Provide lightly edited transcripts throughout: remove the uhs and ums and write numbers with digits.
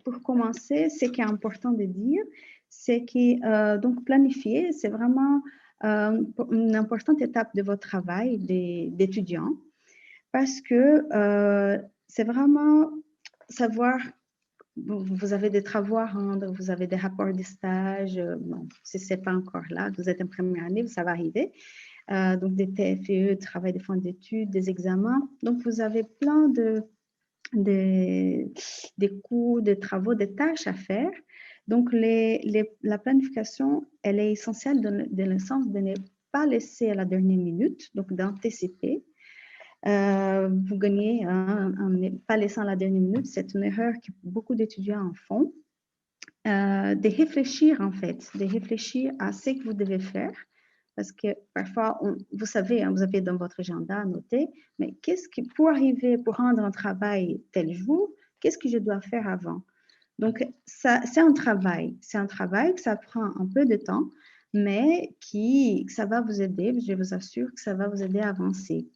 pour commencer, ce qui est important de dire, c'est que donc planifier, c'est vraiment une importante étape de votre travail d'étudiant parce que c'est vraiment savoir, vous avez des travaux à rendre, vous avez des rapports de stage, bon, si ce n'est pas encore là, vous êtes en première année, ça va arriver. Donc des TFE, travail de fin d'études, des examens. Donc vous avez plein des cours, des travaux, des tâches à faire. Donc la planification, elle est essentielle dans le sens de ne pas laisser à la dernière minute, donc d'anticiper. Vous gagnez en pas laissant à la dernière minute, c'est une erreur que beaucoup d'étudiants en font. De réfléchir en fait, de réfléchir à ce que vous devez faire. Parce que parfois, vous savez, hein, vous avez dans votre agenda noté, mais qu'est-ce qui, pour arriver, pour rendre un travail tel jour, qu'est-ce que je dois faire avant? Donc, c'est un travail que ça prend un peu de temps, mais ça va vous aider, je vous assure que ça va vous aider à avancer.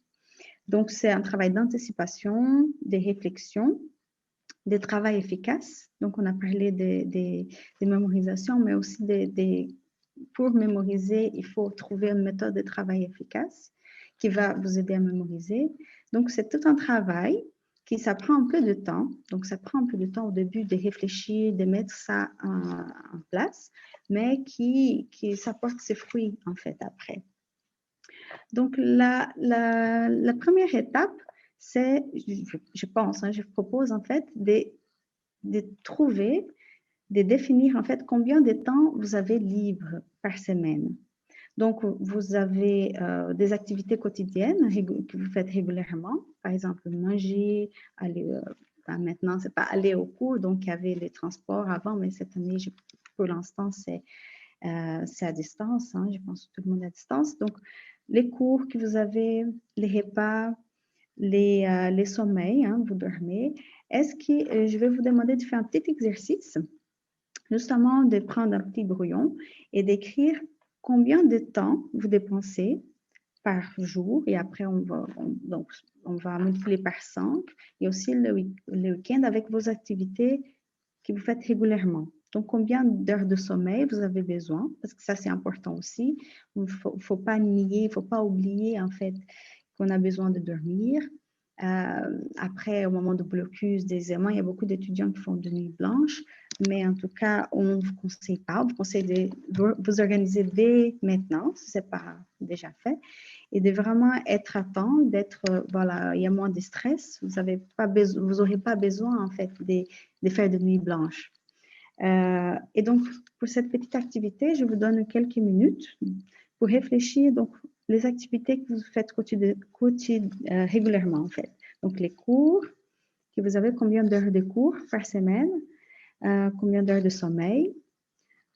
Donc, c'est un travail d'anticipation, de réflexion, de travail efficace. Donc, on a parlé de mémorisation, mais aussi pour mémoriser, il faut trouver une méthode de travail efficace qui va vous aider à mémoriser. Donc, c'est tout un travail ça prend un peu de temps. Donc, ça prend un peu de temps au début de réfléchir, de mettre ça en place, mais ça porte ses fruits, en fait, après. Donc, la première étape, c'est, je pense, hein, je propose, en fait, de trouver, de définir, en fait, combien de temps vous avez libre par semaine. Donc, vous avez des activités quotidiennes que vous faites régulièrement, par exemple manger, aller, maintenant, c'est pas aller au cours, donc il y avait les transports avant, mais cette année, pour l'instant, c'est à distance, hein, je pense que tout le monde est à distance. Donc, les cours que vous avez, les repas, les sommeils, hein, vous dormez. Est-ce que je vais vous demander de faire un petit exercice, justement de prendre un petit brouillon et d'écrire combien de temps vous dépensez par jour et après on va multiplier par 5 et aussi le week-end avec vos activités que vous faites régulièrement. Donc, combien d'heures de sommeil vous avez besoin? Parce que ça, c'est important aussi. Il ne faut pas nier, il ne faut pas oublier en fait qu'on a besoin de dormir. Après, au moment de blocus, des examens, il y a beaucoup d'étudiants qui font de nuit blanche, mais en tout cas, on ne vous conseille pas. On vous conseille de vous organiser dès maintenant, si ce n'est pas déjà fait, et de vraiment être à temps, voilà, il y a moins de stress. Vous n'aurez pas besoin, en fait, de faire de nuit blanche. Et donc, pour cette petite activité, je vous donne quelques minutes pour réfléchir. Donc, les activités que vous faites régulièrement, en fait. Donc, les cours, que vous avez combien d'heures de cours par semaine, combien d'heures de sommeil,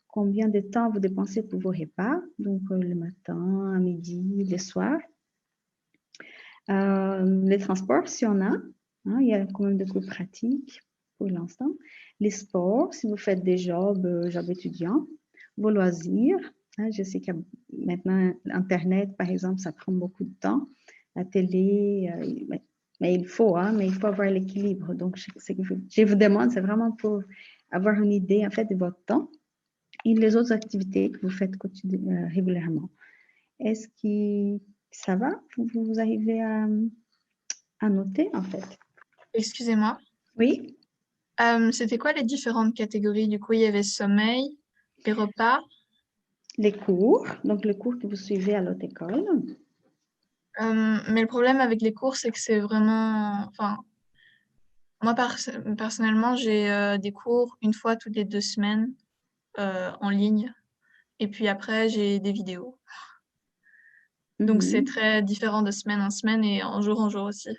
combien de temps vous dépensez pour vos repas, donc le matin, à midi, le soir. Les transports, si on a, hein, il y a quand même des cours pratiques pour l'instant. Les sports, si vous faites des jobs étudiants, vos loisirs. Hein, je sais qu'il y a maintenant Internet, par exemple, ça prend beaucoup de temps. La télé, mais il faut avoir l'équilibre. Donc, je vous demande, c'est vraiment pour avoir une idée, en fait, de votre temps et les autres activités que vous faites régulièrement. Est-ce que ça va? Vous arrivez à noter, en fait? Excusez-moi. Oui. C'était quoi les différentes catégories? Du coup, il y avait sommeil, les repas. Les cours, donc les cours que vous suivez à l'autre école. Mais le problème avec les cours, c'est que c'est vraiment... Enfin, moi, personnellement, j'ai des cours une fois toutes les 2 semaines en ligne. Et puis après, j'ai des vidéos. Donc, c'est très différent de semaine en semaine et en jour aussi. De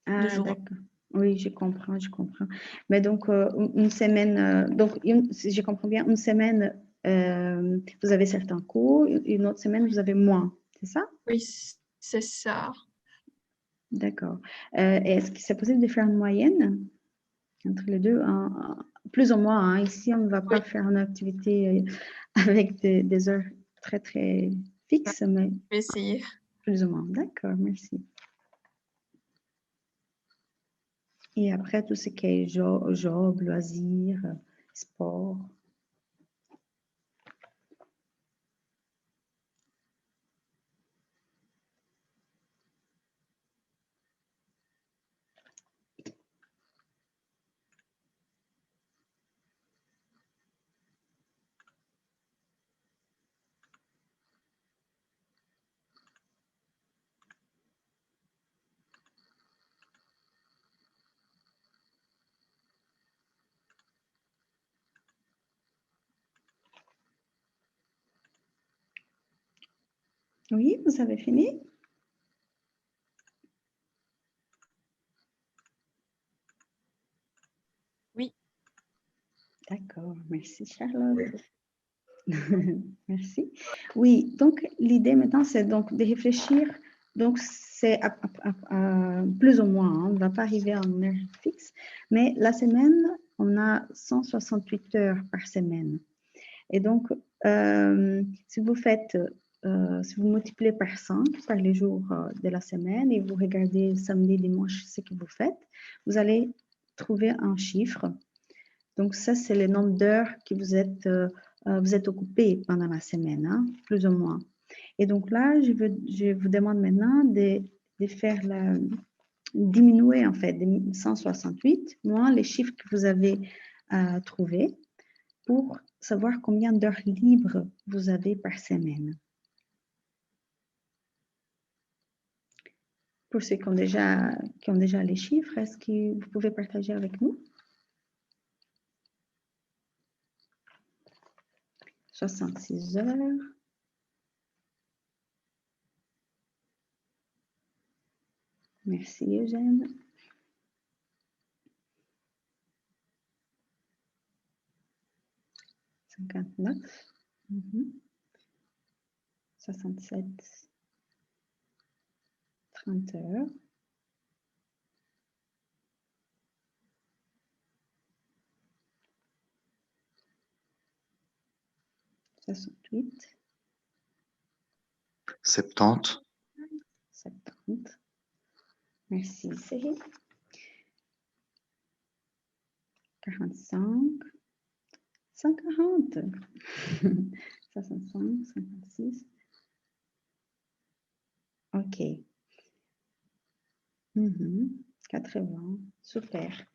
Ah, jour. d'accord. Oui, je comprends. Mais donc, une semaine, si je comprends bien, une semaine, vous avez certains cours, une autre semaine, vous avez moins, c'est ça? Oui, c'est ça. D'accord. Est-ce que c'est possible de faire une moyenne entre les deux? Plus ou moins, hein. Ici, on ne va pas Oui, faire une activité avec des heures très, très fixes, mais je vais essayer. plus ou moins. D'accord, merci. Et après, tout ce qui est job, loisirs, sport. Oui, vous avez fini? Oui. D'accord, merci Charlotte. Merci. Oui, donc l'idée maintenant, c'est donc de réfléchir. Donc, c'est plus ou moins, hein, on ne va pas arriver à une heure fixe, mais la semaine, on a 168 heures par semaine. Et donc, si vous faites, si vous multipliez par 5 par les jours de la semaine et vous regardez samedi, dimanche ce que vous faites, vous allez trouver un chiffre. Donc, ça, c'est le nombre d'heures que vous êtes occupé pendant la semaine, hein, plus ou moins. Et donc là, je vous demande maintenant de faire diminuer en fait de 168 moins les chiffres que vous avez trouvés pour savoir combien d'heures libres vous avez par semaine. Pour ceux qui ont déjà les chiffres, est-ce que vous pouvez partager avec nous? 66 heures. Merci Eugène. 59. 67. 30 heures. 68. 70. 70. Merci Céline. 45. 140. 65, 56. OK. 80. Super.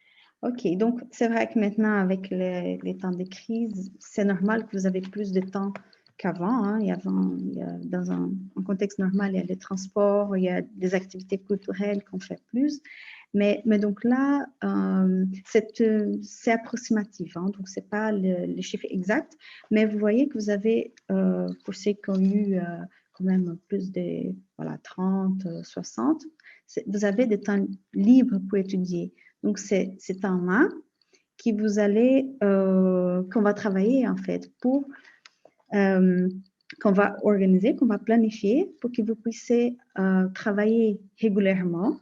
OK. Donc, c'est vrai que maintenant, avec les temps de crise, c'est normal que vous avez plus de temps qu'avant. Hein. Dans un contexte normal, il y a les transports, il y a des activités culturelles qu'on fait plus. Mais donc là, c'est approximatif, hein, donc ce n'est pas le chiffre exact, mais vous voyez que vous avez, pour ceux qui ont eu quand même plus de 30, 60, vous avez des temps libres pour étudier. Donc, c'est temps-là qu'on va travailler en fait qu'on va organiser, qu'on va planifier pour que vous puissiez travailler régulièrement.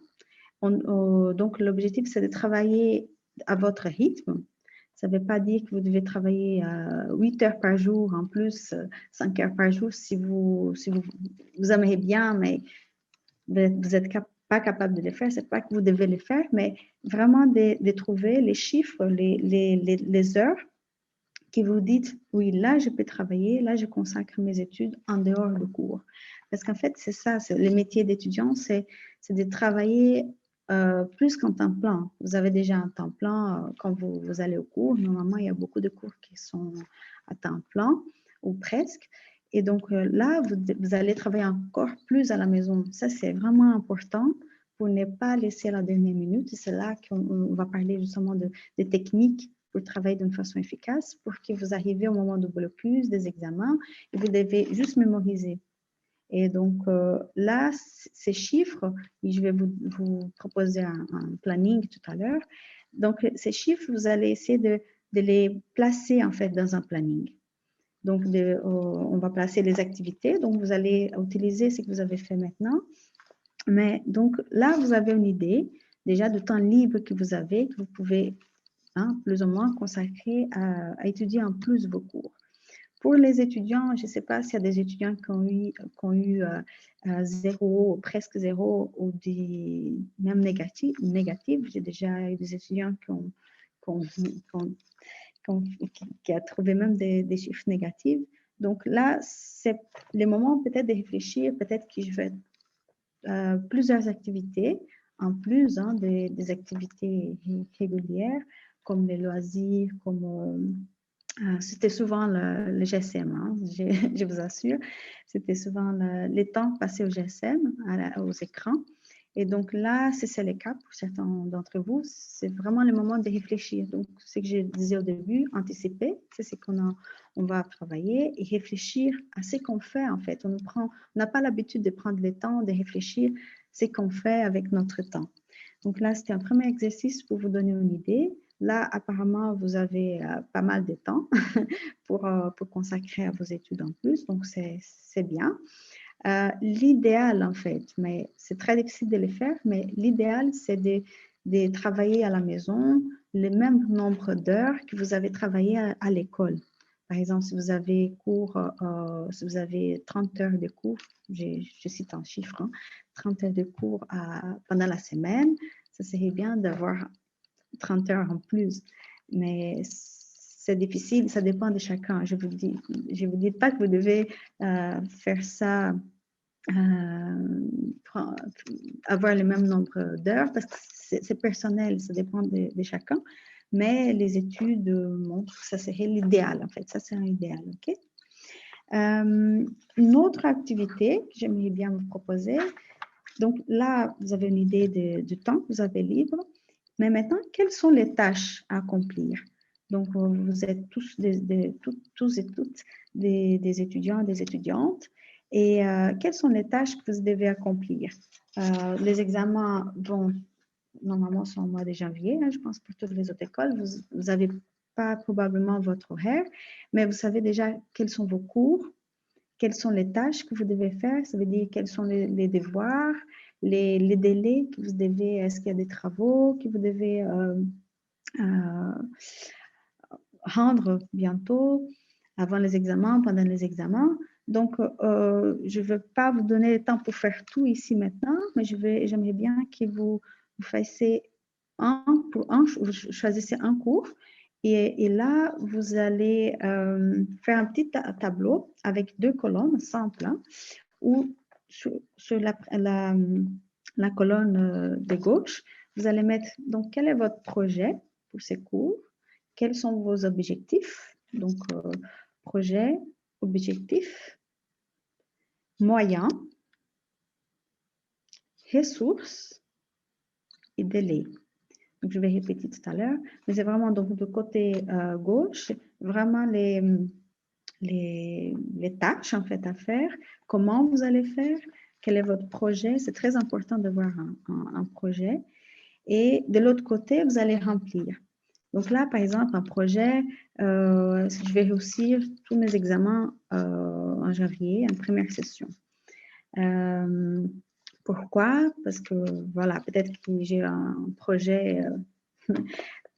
Donc, l'objectif, c'est de travailler à votre rythme. Ça ne veut pas dire que vous devez travailler 8 heures par jour, en plus 5 heures par jour si vous aimeriez bien, mais vous n'êtes pas capable de le faire. Ce n'est pas que vous devez le faire, mais vraiment de trouver les chiffres, les heures qui vous dites, oui, là, je peux travailler, là, je consacre mes études en dehors du cours. Parce qu'en fait, c'est ça, le métier d'étudiant, c'est de travailler plus qu'en temps plein. Vous avez déjà un temps plein quand vous allez au cours. Normalement, il y a beaucoup de cours qui sont à temps plein ou presque. Et donc là, vous allez travailler encore plus à la maison. Ça, c'est vraiment important pour ne pas laisser à la dernière minute. C'est là qu'on va parler justement des techniques pour travailler d'une façon efficace, pour que vous arriviez au moment du blocus, des examens, et vous devez juste mémoriser. Et donc là, ces chiffres, je vais vous proposer un planning tout à l'heure. Donc, ces chiffres, vous allez essayer de les placer en fait dans un planning. Donc, on va placer les activités. Donc, vous allez utiliser ce que vous avez fait maintenant. Mais donc, là, vous avez une idée déjà du temps libre que vous avez, que vous pouvez plus ou moins consacrer à étudier en plus vos cours. Pour les étudiants, je ne sais pas s'il y a des étudiants qui ont eu 0, presque 0 ou des même négatifs. J'ai déjà eu des étudiants qui ont trouvé même des chiffres négatifs. Donc là, c'est le moment peut-être de réfléchir, peut-être que je vais plusieurs activités, en plus des activités régulières, comme les loisirs, comme c'était souvent le GSM, hein, je vous assure. C'était souvent les temps passés au GSM, aux écrans. Et donc là, c'est le cas pour certains d'entre vous, c'est vraiment le moment de réfléchir. Donc, ce que je disais au début, anticiper, c'est ce on va travailler et réfléchir à ce qu'on fait en fait. On n'a pas l'habitude de prendre le temps de réfléchir ce qu'on fait avec notre temps. Donc là, c'était un premier exercice pour vous donner une idée. Là, apparemment, vous avez pas mal de temps pour consacrer à vos études en plus, donc c'est bien. L'idéal, en fait, mais c'est très difficile de le faire, mais l'idéal, c'est de travailler à la maison le même nombre d'heures que vous avez travaillé à l'école. Par exemple, si vous avez si vous avez 30 heures de cours, je cite un chiffre, hein, 30 heures de cours pendant la semaine, ça serait bien d'avoir 30 heures en plus. Mais c'est difficile, ça dépend de chacun. Je vous dis pas que vous devez faire ça, avoir le même nombre d'heures, parce que c'est personnel, ça dépend de chacun. Mais les études montrent que ça serait l'idéal, en fait. Ça, c'est un idéal, OK? Une autre activité que j'aimerais bien vous proposer. Donc là, vous avez une idée du temps que vous avez libre. Mais maintenant, quelles sont les tâches à accomplir? Donc, vous êtes tous et toutes des étudiants, des étudiantes. Et quelles sont les tâches que vous devez accomplir? Les examens vont normalement sont au mois de janvier, hein, je pense pour toutes les autres écoles. Vous n'avez pas probablement votre horaire, mais vous savez déjà quels sont vos cours, quelles sont les tâches que vous devez faire. Ça veut dire quels sont les devoirs, les délais que vous devez, est-ce qu'il y a des travaux que vous devez rendre bientôt, avant les examens, pendant les examens. Donc, je ne veux pas vous donner le temps pour faire tout ici maintenant, mais j'aimerais bien que vous fassiez vous choisissez un cours et là, vous allez faire un petit tableau avec 2 colonnes simples, hein, où sur la colonne de gauche, vous allez mettre, donc, quel est votre projet pour ces cours? Quels sont vos objectifs? Donc, projet, objectif, moyens, ressources et délai. Donc, je vais répéter tout à l'heure, mais c'est vraiment donc de côté gauche, vraiment les tâches en fait à faire, comment vous allez faire, quel est votre projet. C'est très important d'avoir un projet. Et de l'autre côté, vous allez remplir. Donc là, par exemple, un projet, je vais réussir tous mes examens en janvier, en première session. Pourquoi? Parce que, voilà, peut-être que j'ai un projet,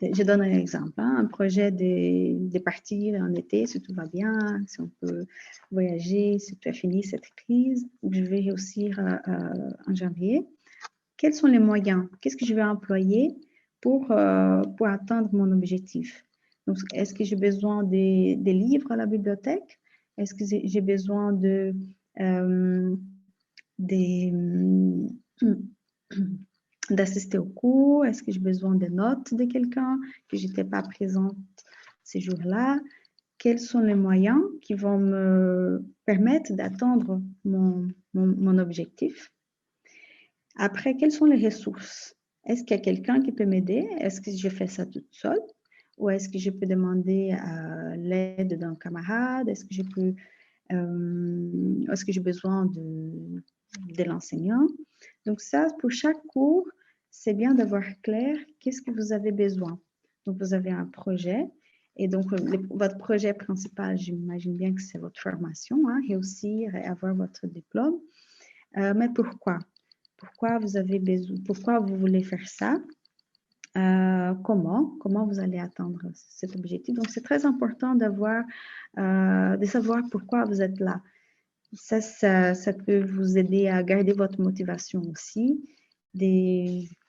je donne un exemple, hein, un projet de partir en été, si tout va bien, si on peut voyager, si tout a fini cette crise, je vais réussir en janvier. Quels sont les moyens? Qu'est-ce que je vais employer pour atteindre mon objectif? Donc, est-ce que j'ai besoin des livres à la bibliothèque? Est-ce que j'ai besoin d'assister au cours? Est-ce que j'ai besoin des notes de quelqu'un que je n'étais pas présente ces jours-là? Quels sont les moyens qui vont me permettre d'atteindre mon objectif? Après, quelles sont les ressources? Est-ce qu'il y a quelqu'un qui peut m'aider? Est-ce que je fais ça toute seule? Ou est-ce que je peux demander l'aide d'un camarade? Est-ce que j'ai besoin de l'enseignant? Donc ça, pour chaque cours, c'est bien d'avoir clair qu'est-ce que vous avez besoin. Donc, vous avez un projet. Et donc, votre projet principal, j'imagine bien que c'est votre formation, hein, réussir et avoir votre diplôme. Mais pourquoi? Pourquoi vous voulez faire ça? comment vous allez atteindre cet objectif. Donc, c'est très important de savoir pourquoi vous êtes là. Ça peut vous aider à garder votre motivation aussi.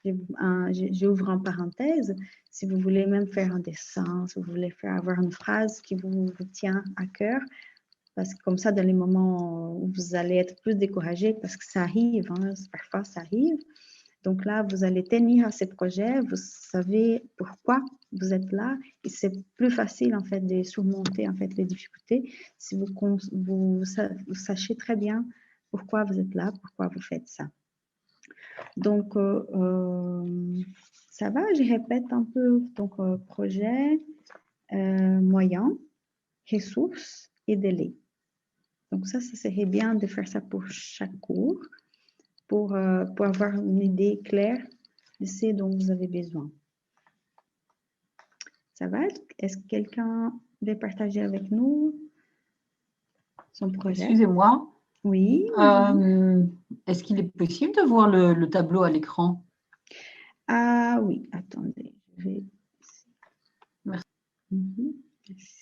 J'ouvre en parenthèse, si vous voulez même faire un dessin, si vous voulez avoir une phrase qui vous tient à cœur, parce que comme ça, dans les moments où vous allez être plus découragé, parce que ça arrive, hein, parfois ça arrive, donc là, vous allez tenir à ces projets, vous savez pourquoi vous êtes là et c'est plus facile en fait de surmonter en fait les difficultés si vous sachez très bien pourquoi vous êtes là, pourquoi vous faites ça. Donc, ça va, je répète un peu. Donc, projet, moyen, ressources et délai. Donc, ça serait bien de faire ça pour chaque cours pour avoir une idée claire de ce dont vous avez besoin. Ça va? Est-ce que quelqu'un veut partager avec nous son projet? Excusez-moi. Oui. Est-ce qu'il est possible de voir le tableau à l'écran? Ah oui, attendez. Je vais... Merci. Merci.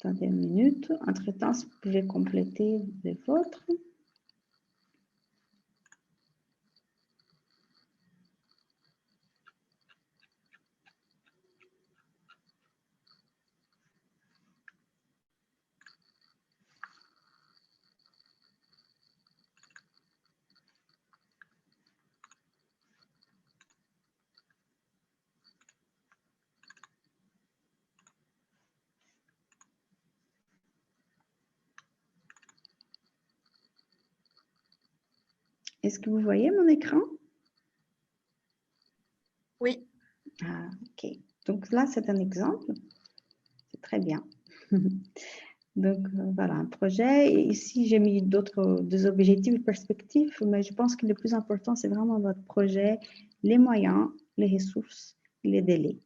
Attendez une minute. Entre-temps, si vous pouvez compléter les vôtres. Est-ce que vous voyez mon écran? Oui. Ah, ok. Donc là, c'est un exemple. C'est très bien. Donc, voilà, un projet. Et ici, j'ai mis des objectifs et perspectives, mais je pense que le plus important, c'est vraiment votre projet, les moyens, les ressources, les délais.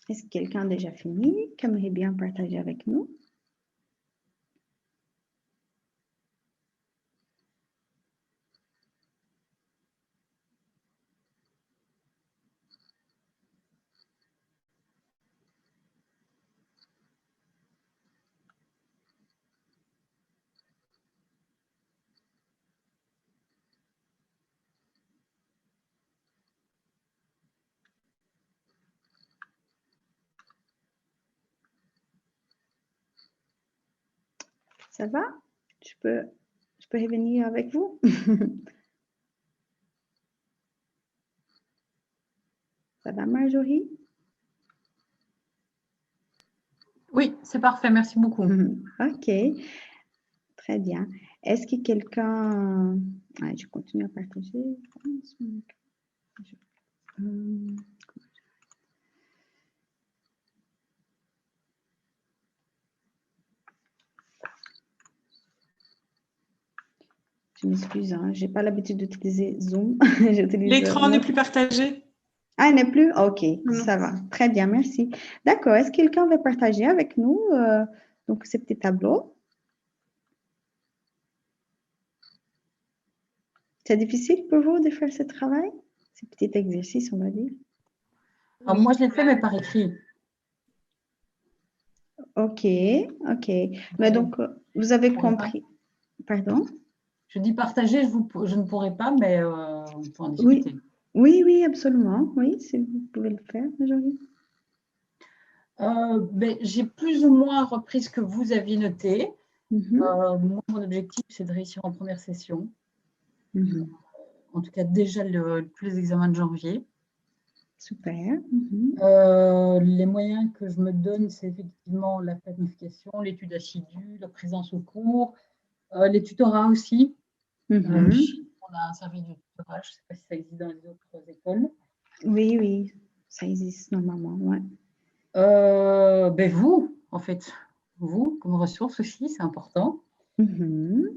Est-ce que quelqu'un a déjà fini, qui aimerait bien partager avec nous? Ça va? Je peux revenir avec vous? Ça va, Marjorie? Oui, c'est parfait. Merci beaucoup. Ok, très bien. Est-ce que quelqu'un... je continue à partager. Je m'excuse, hein, je n'ai pas l'habitude d'utiliser Zoom. L'écran n'est plus partagé. Ah, il n'est plus? Ok, Non. ça va. Très bien, merci. D'accord. Est-ce que quelqu'un veut partager avec nous donc, ces petits tableaux? C'est difficile pour vous de faire ce travail? Ces petits exercices, on va dire. Alors, moi, je l'ai fait, mais par écrit. Ok, ok. Mais donc, vous avez compris. Pardon? Je dis partager, je ne pourrai pas, mais on peut en discuter. Oui, oui, absolument. Oui, si vous pouvez le faire, Marjorie. J'ai plus ou moins repris ce que vous aviez noté. Mhm, Moi, mon objectif, c'est de réussir en première session. mhm. En tout cas, déjà tous les examens de janvier. Super. Mhm, Les moyens que je me donne, c'est effectivement la planification, l'étude assidue, la présence au cours, les tutorats aussi. mhm. On a un service de tutorat, je ne sais pas si ça existe dans les autres écoles. Oui, oui, ça existe normalement, ouais. Vous, en fait, vous, comme ressource aussi, c'est important. Mhm.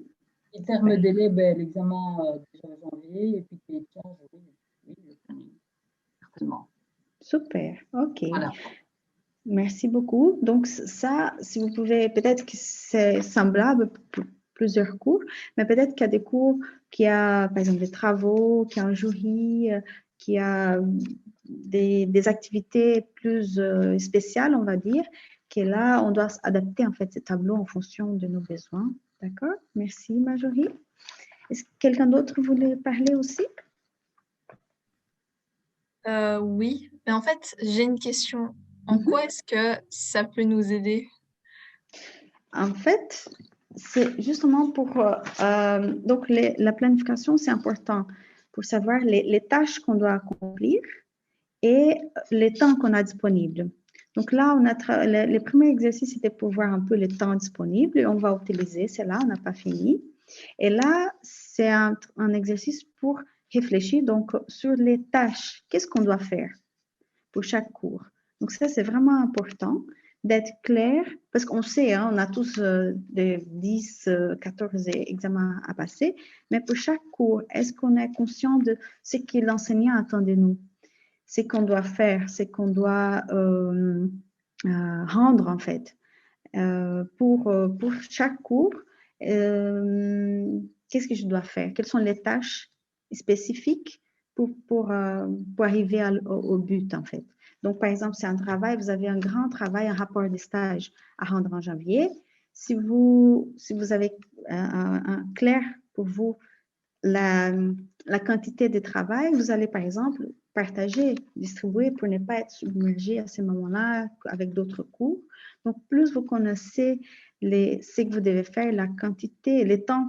Et terme délai, l'examen déjà en janvier, et puis les charges, oui, le planning, certainement. Super, ok. Voilà. Merci beaucoup. Donc, ça, si vous pouvez, peut-être que c'est semblable pour plusieurs cours, mais peut-être qu'il y a des cours qui a, par exemple, des travaux, qui a un jury, qui a des activités plus spéciales, on va dire, que là, on doit adapter en fait ces tableaux en fonction de nos besoins. D'accord? Merci, Marjorie. Est-ce que quelqu'un d'autre voulait parler aussi? Oui, mais en fait, j'ai une question. En Mhm. quoi est-ce que ça peut nous aider? En fait, c'est justement pour... donc, la planification, c'est important pour savoir les tâches qu'on doit accomplir et les temps qu'on a disponibles. Donc là, on a les premiers exercices, c'était pour voir un peu les temps disponibles et on va utiliser, c'est là, on n'a pas fini. Et là, c'est un exercice pour réfléchir donc sur les tâches. Qu'est-ce qu'on doit faire pour chaque cours? Donc ça, c'est vraiment important d'être clair, parce qu'on sait, hein, on a tous des 10, 14 examens à passer, mais pour chaque cours, est-ce qu'on est conscient de ce que l'enseignant attend de nous? Ce qu'on doit faire, ce qu'on doit rendre en fait. Pour chaque cours, qu'est-ce que je dois faire? Quelles sont les tâches spécifiques pour arriver au but en fait? Donc, par exemple, c'est un travail, vous avez un grand travail, un rapport de stage à rendre en janvier. Si vous avez un clair pour vous la quantité de travail, vous allez par exemple partager, distribuer pour ne pas être submergé à ce moment-là avec d'autres cours. Donc, plus vous connaissez ce que vous devez faire, la quantité, le temps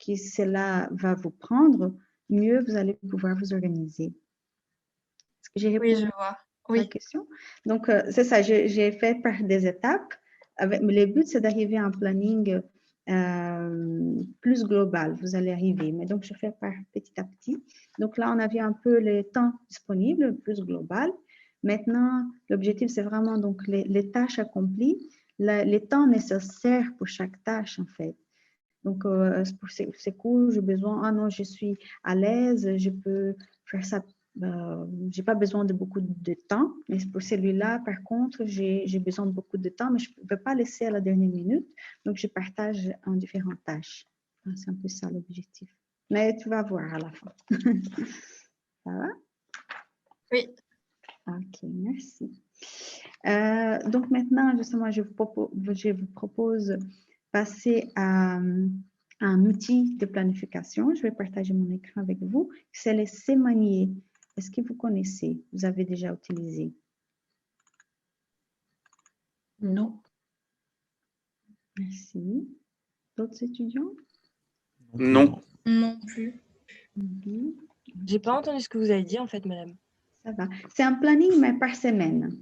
que cela va vous prendre, mieux vous allez pouvoir vous organiser. Est-ce que j'ai Oui, répondu je vois. à la Oui, question? Donc, c'est ça, j'ai fait par des étapes. Le but, c'est d'arriver à un planning plus global. Vous allez arriver. Mais donc, je fais par petit à petit. Donc là, on avait un peu le temps disponible, plus global. Maintenant, l'objectif, c'est vraiment donc les tâches accomplies, les temps nécessaires pour chaque tâche, en fait. Donc, pour ces cours, j'ai besoin, ah non, je suis à l'aise, je peux faire ça, j'ai pas besoin de beaucoup de temps, mais pour celui-là, par contre, j'ai besoin de beaucoup de temps, mais je ne peux pas laisser à la dernière minute, donc je partage en différentes tâches. C'est un peu ça l'objectif. Mais tu vas voir à la fin. Ça va? oui. Ok, merci. Donc maintenant, justement, je vous propose passer à un outil de planification. Je vais partager mon écran avec vous. C'est le Semanier. Est-ce que vous connaissez? Vous avez déjà utilisé? Non. Merci. D'autres étudiants? Non. Non plus. Mhm. J'ai pas entendu ce que vous avez dit en fait, madame. Ça va. C'est un planning, mais par semaine.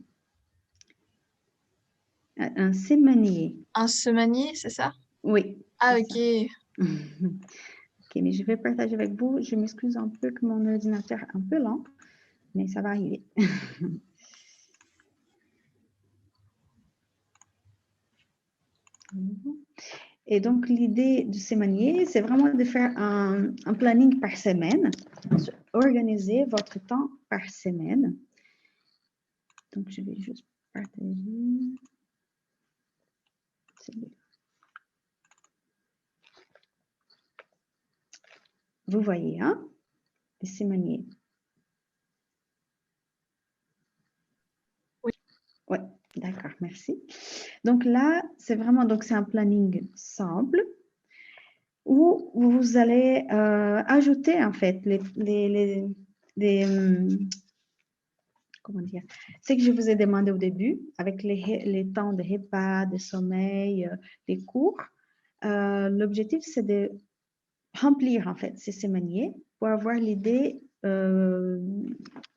Un Semanier. Un semanier, c'est ça? Oui. Ah, c'est ok. ça. Ok, mais je vais partager avec vous. Je m'excuse un peu que mon ordinateur est un peu lent, mais ça va arriver. Et donc, l'idée du sémanier, c'est vraiment de faire un planning par semaine, organiser votre temps par semaine. Donc, je vais juste partager. Vous voyez, hein, le sémanier. Oui. Oui, d'accord, merci. Donc là, c'est vraiment, donc c'est un planning simple où vous allez ajouter en fait comment dire, ce que je vous ai demandé au début, avec les temps de repas, de sommeil, les cours. L'objectif, c'est de remplir, en fait, ces semainiers pour avoir l'idée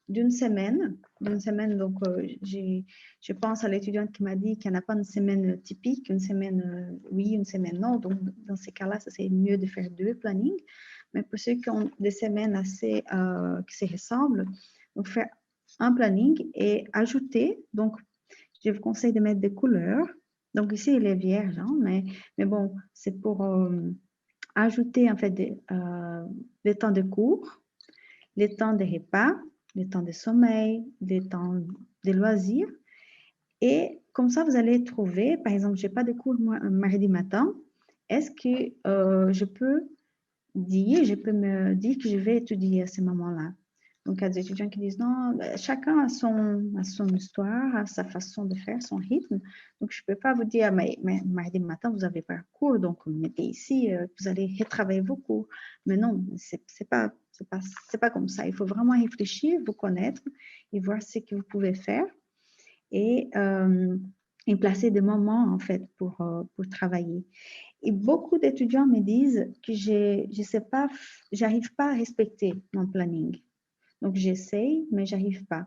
d'une semaine. Donc, je pense à l'étudiante qui m'a dit qu'il n'y en a pas une semaine typique, une semaine oui, une semaine non. Donc, dans ces cas-là, c'est mieux de faire 2 plannings. Mais pour ceux qui ont des semaines assez qui se ressemblent, donc faire un planning et ajouter. Donc, je vous conseille de mettre des couleurs. Donc, ici, il est vierge, hein, mais bon, c'est pour ajouter en fait les temps de cours, les temps de repas, les temps de sommeil, les temps de loisirs. Et comme ça, vous allez trouver, par exemple, je n'ai pas de cours mardi matin. Est-ce que je peux me dire que je vais étudier à ce moment-là? Donc, il y a des étudiants qui disent non, chacun a son histoire, a sa façon de faire, son rythme. Donc, je ne peux pas vous dire, mais mardi matin, vous n'avez pas cours, donc mettez ici, vous allez retravailler vos cours. Mais non, c'est pas comme ça. Il faut vraiment réfléchir, vous connaître et voir ce que vous pouvez faire et placer des moments, en fait, pour travailler. Et beaucoup d'étudiants me disent que j'arrive pas à respecter mon planning. Donc, j'essaye, mais j'arrive pas.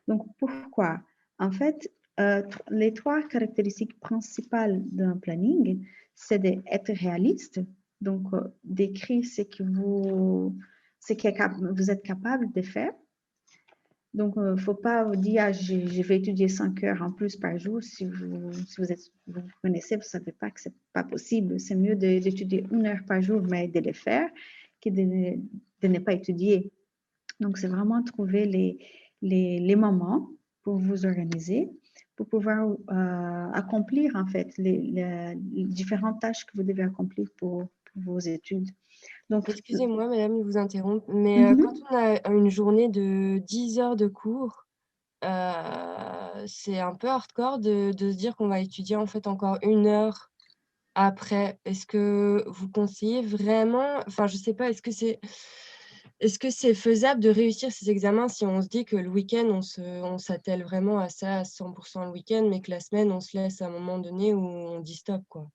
Donc, pourquoi? En fait, les 3 caractéristiques principales d'un planning, c'est d'être réaliste, donc d'écrire ce que vous êtes capable de faire. Donc, il ne faut pas vous dire, je vais étudier 5 heures en plus par jour. Si vous connaissez, vous ne savez pas que ce n'est pas possible. C'est mieux d'étudier 1 heure par jour, mais de le faire, que de ne pas étudier. Donc, c'est vraiment trouver les moments pour vous organiser, pour pouvoir accomplir, en fait, les différentes tâches que vous devez accomplir pour vos études. Donc, excusez-moi, madame, de vous interrompre, mais quand on a une journée de 10 heures de cours, c'est un peu hardcore de se dire qu'on va étudier en fait encore 1 heure après. Est-ce que vous conseillez vraiment, enfin, je sais pas, est-ce que c'est faisable de réussir ces examens si on se dit que le week-end, on s'attelle vraiment à ça à 100% le week-end, mais que la semaine, on se laisse à un moment donné où on dit stop, quoi?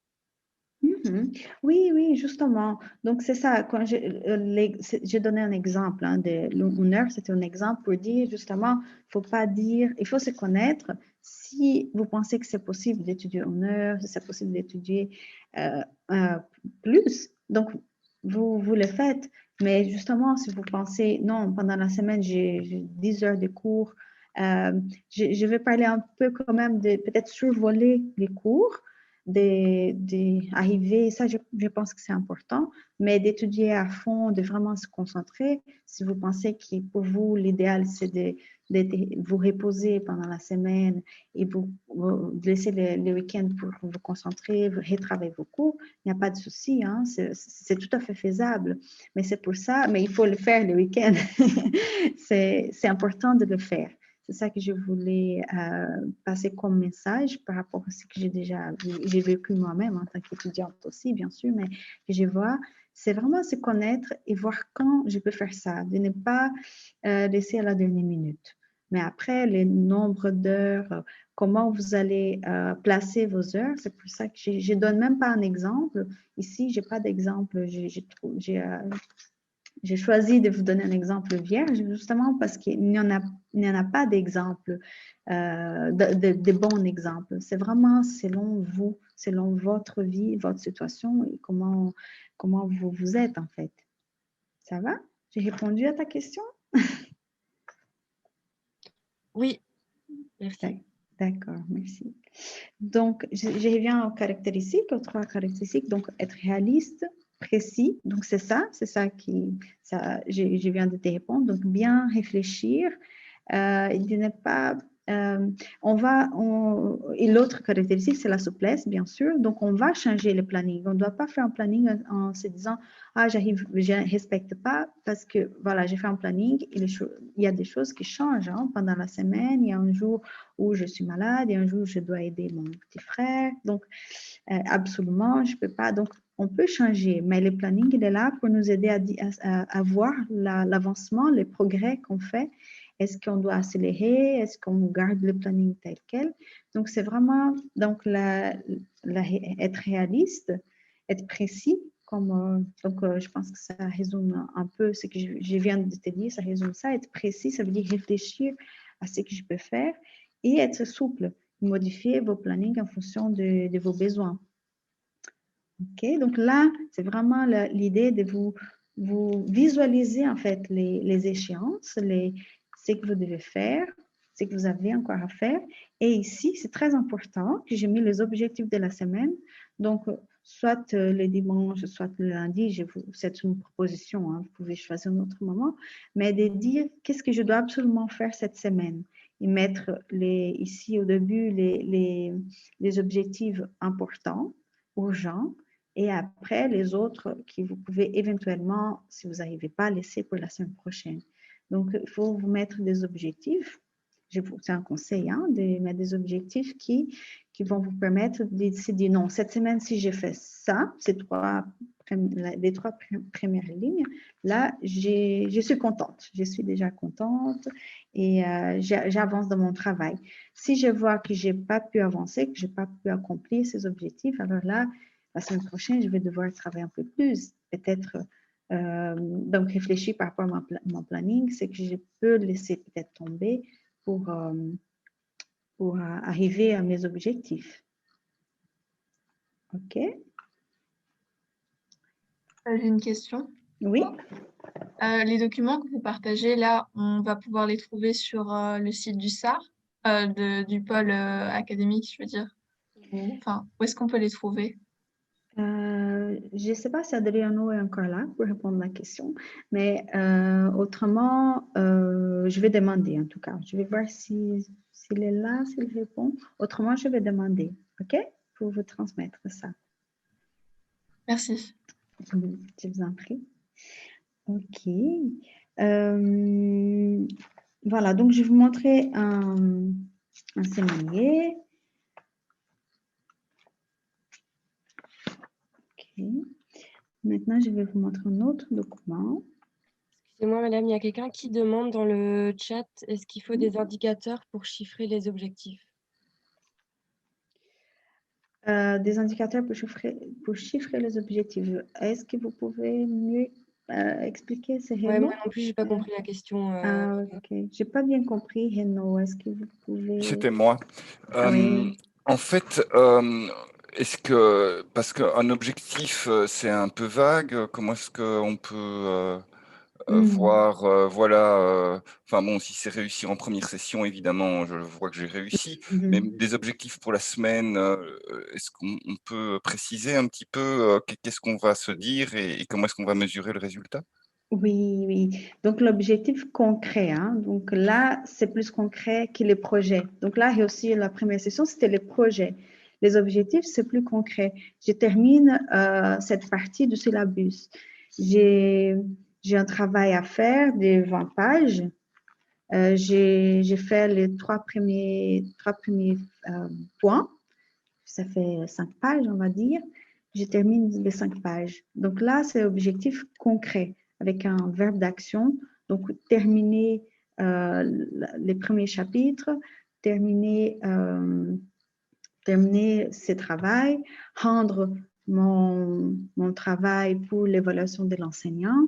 Oui, justement. Donc, c'est ça. Quand j'ai donné un exemple de une heure, c'était un exemple pour dire justement, il faut se connaître. Si vous pensez que c'est possible d'étudier 1 heure, si c'est possible d'étudier plus, donc vous le faites. Mais justement, si vous pensez, non, pendant la semaine, j'ai 10 heures de cours, je vais parler un peu quand même de peut-être survoler les cours d'arriver, ça je pense que c'est important, mais d'étudier à fond, de vraiment se concentrer. Si vous pensez que pour vous, l'idéal, c'est de vous reposer pendant la semaine et vous laisser le week-end pour vous concentrer, vous retravailler vos cours, il n'y a pas de souci, hein, c'est tout à fait faisable. Mais c'est pour ça, mais il faut le faire le week-end. C'est important de le faire. C'est ça que je voulais passer comme message par rapport à ce que j'ai vécu moi-même en tant qu'étudiante aussi, bien sûr, mais que je vois, c'est vraiment se connaître et voir quand je peux faire ça, de ne pas laisser à la dernière minute. Mais après, les nombres d'heures, comment vous allez placer vos heures, c'est pour ça que je ne donne même pas un exemple. Ici, je n'ai pas d'exemple. J'ai choisi de vous donner un exemple vierge justement parce qu'il n'y en a pas d'exemple, de bons exemples. C'est vraiment selon vous, selon votre vie, votre situation et comment vous êtes en fait. Ça va? J'ai répondu à ta question? Oui, merci. D'accord, merci. Donc, je reviens aux caractéristiques, aux 3 caractéristiques. Donc, être réaliste, précis. Donc, c'est ça je viens de te répondre. Donc, bien réfléchir. Il n'est pas... et l'autre caractéristique, c'est la souplesse, bien sûr. Donc, on va changer le planning. On ne doit pas faire un planning en se disant, ah, je ne respecte pas parce que, voilà, j'ai fait un planning. Il y a des choses qui changent hein, pendant la semaine. Il y a un jour où je suis malade, il y a un jour où je dois aider mon petit frère. Donc, absolument, je ne peux pas. Donc, on peut changer, mais le planning, il est là pour nous aider à voir l'avancement, les progrès qu'on fait. Est-ce qu'on doit accélérer? Est-ce qu'on garde le planning tel quel? Donc, c'est vraiment donc, être réaliste, être précis. Je pense que ça résume un peu ce que je viens de te dire, ça résume ça. Être précis, ça veut dire réfléchir à ce que je peux faire et être souple, modifier vos plannings en fonction de vos besoins. OK, donc là, c'est vraiment l'idée de vous visualiser en fait les échéances, ce que vous devez faire, ce que vous avez encore à faire. Et ici, c'est très important que j'ai mis les objectifs de la semaine. Donc, soit le dimanche, soit le lundi, c'est une proposition, hein, vous pouvez choisir un autre moment, mais de dire qu'est-ce que je dois absolument faire cette semaine et mettre ici au début les objectifs importants, urgents, et après, les autres qui vous pouvez éventuellement, si vous n'arrivez pas, laisser pour la semaine prochaine. Donc, il faut vous mettre des objectifs. C'est un conseil, hein, de mettre des objectifs qui vont vous permettre de décider, non, cette semaine, si j'ai fait ça, les trois premières lignes, là, je suis contente. Je suis déjà contente et j'avance dans mon travail. Si je vois que je n'ai pas pu avancer, que je n'ai pas pu accomplir ces objectifs, alors là, la semaine prochaine, je vais devoir travailler un peu plus. Peut-être, donc réfléchir par rapport à mon planning, c'est que je peux laisser peut-être tomber pour arriver à mes objectifs. OK? J'ai une question. Oui. Les documents que vous partagez là, on va pouvoir les trouver sur le site du SAR, du pôle académique, je veux dire. Enfin, où est-ce qu'on peut les trouver? Je ne sais pas si Adriano est encore là pour répondre à la question, mais autrement, je vais demander en tout cas. Je vais voir s'il est là, s'il répond. Autrement, je vais demander, OK? Pour vous transmettre ça. Merci. Je vous en prie. OK. Voilà, donc je vais vous montrer un séminaire. OK. Maintenant, je vais vous montrer un autre document. Excusez-moi, madame, il y a quelqu'un qui demande dans le chat, est-ce qu'il faut des indicateurs pour chiffrer les objectifs? Des indicateurs pour chiffrer les objectifs. Est-ce que vous pouvez mieux expliquer ces Ouais, moi Renault? non plus, je n'ai pas compris la question. Ok, je n'ai pas bien compris, Renault. Est-ce que vous pouvez... C'était moi. Oui. En fait, est-ce que, parce qu'un objectif, c'est un peu vague, comment est-ce qu'on peut voir, voilà, enfin bon, si c'est réussir en première session, évidemment, je vois que j'ai réussi, mais des objectifs pour la semaine, est-ce qu'on peut préciser un petit peu qu'est-ce qu'on va se dire et comment est-ce qu'on va mesurer le résultat? Oui, oui. Donc, l'objectif concret, hein. Donc là, c'est plus concret que les projets. Donc là, et aussi la première session, c'était les projets. Les objectifs, c'est plus concret. Je termine cette partie du syllabus. J'ai un travail à faire de 20 pages. J'ai fait les trois premiers points. Ça fait 5 pages, on va dire. Je termine les 5 pages. Donc là, c'est l'objectif concret avec un verbe d'action. Donc, terminer les premiers chapitres, terminer ce travail, rendre mon travail pour l'évaluation de l'enseignant.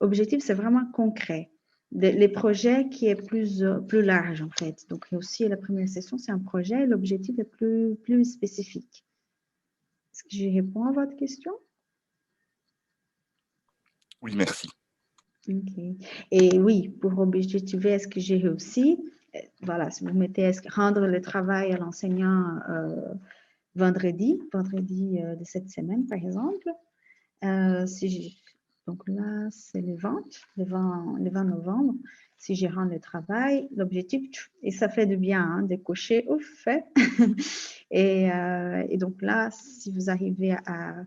L'objectif, c'est vraiment concret. Les projets qui est plus large, en fait. Donc, aussi, la première session, c'est un projet. L'objectif est plus spécifique. Est-ce que je réponds à votre question? Oui, merci. OK. Et oui, pour objectiver, est-ce que j'ai réussi? Voilà, si vous mettez rendre le travail à l'enseignant vendredi de cette semaine, par exemple. Donc là, c'est le 20 novembre. Si je rends le travail, l'objectif, et ça fait du bien hein, de cocher, ouf, fait. et donc là, si vous arrivez à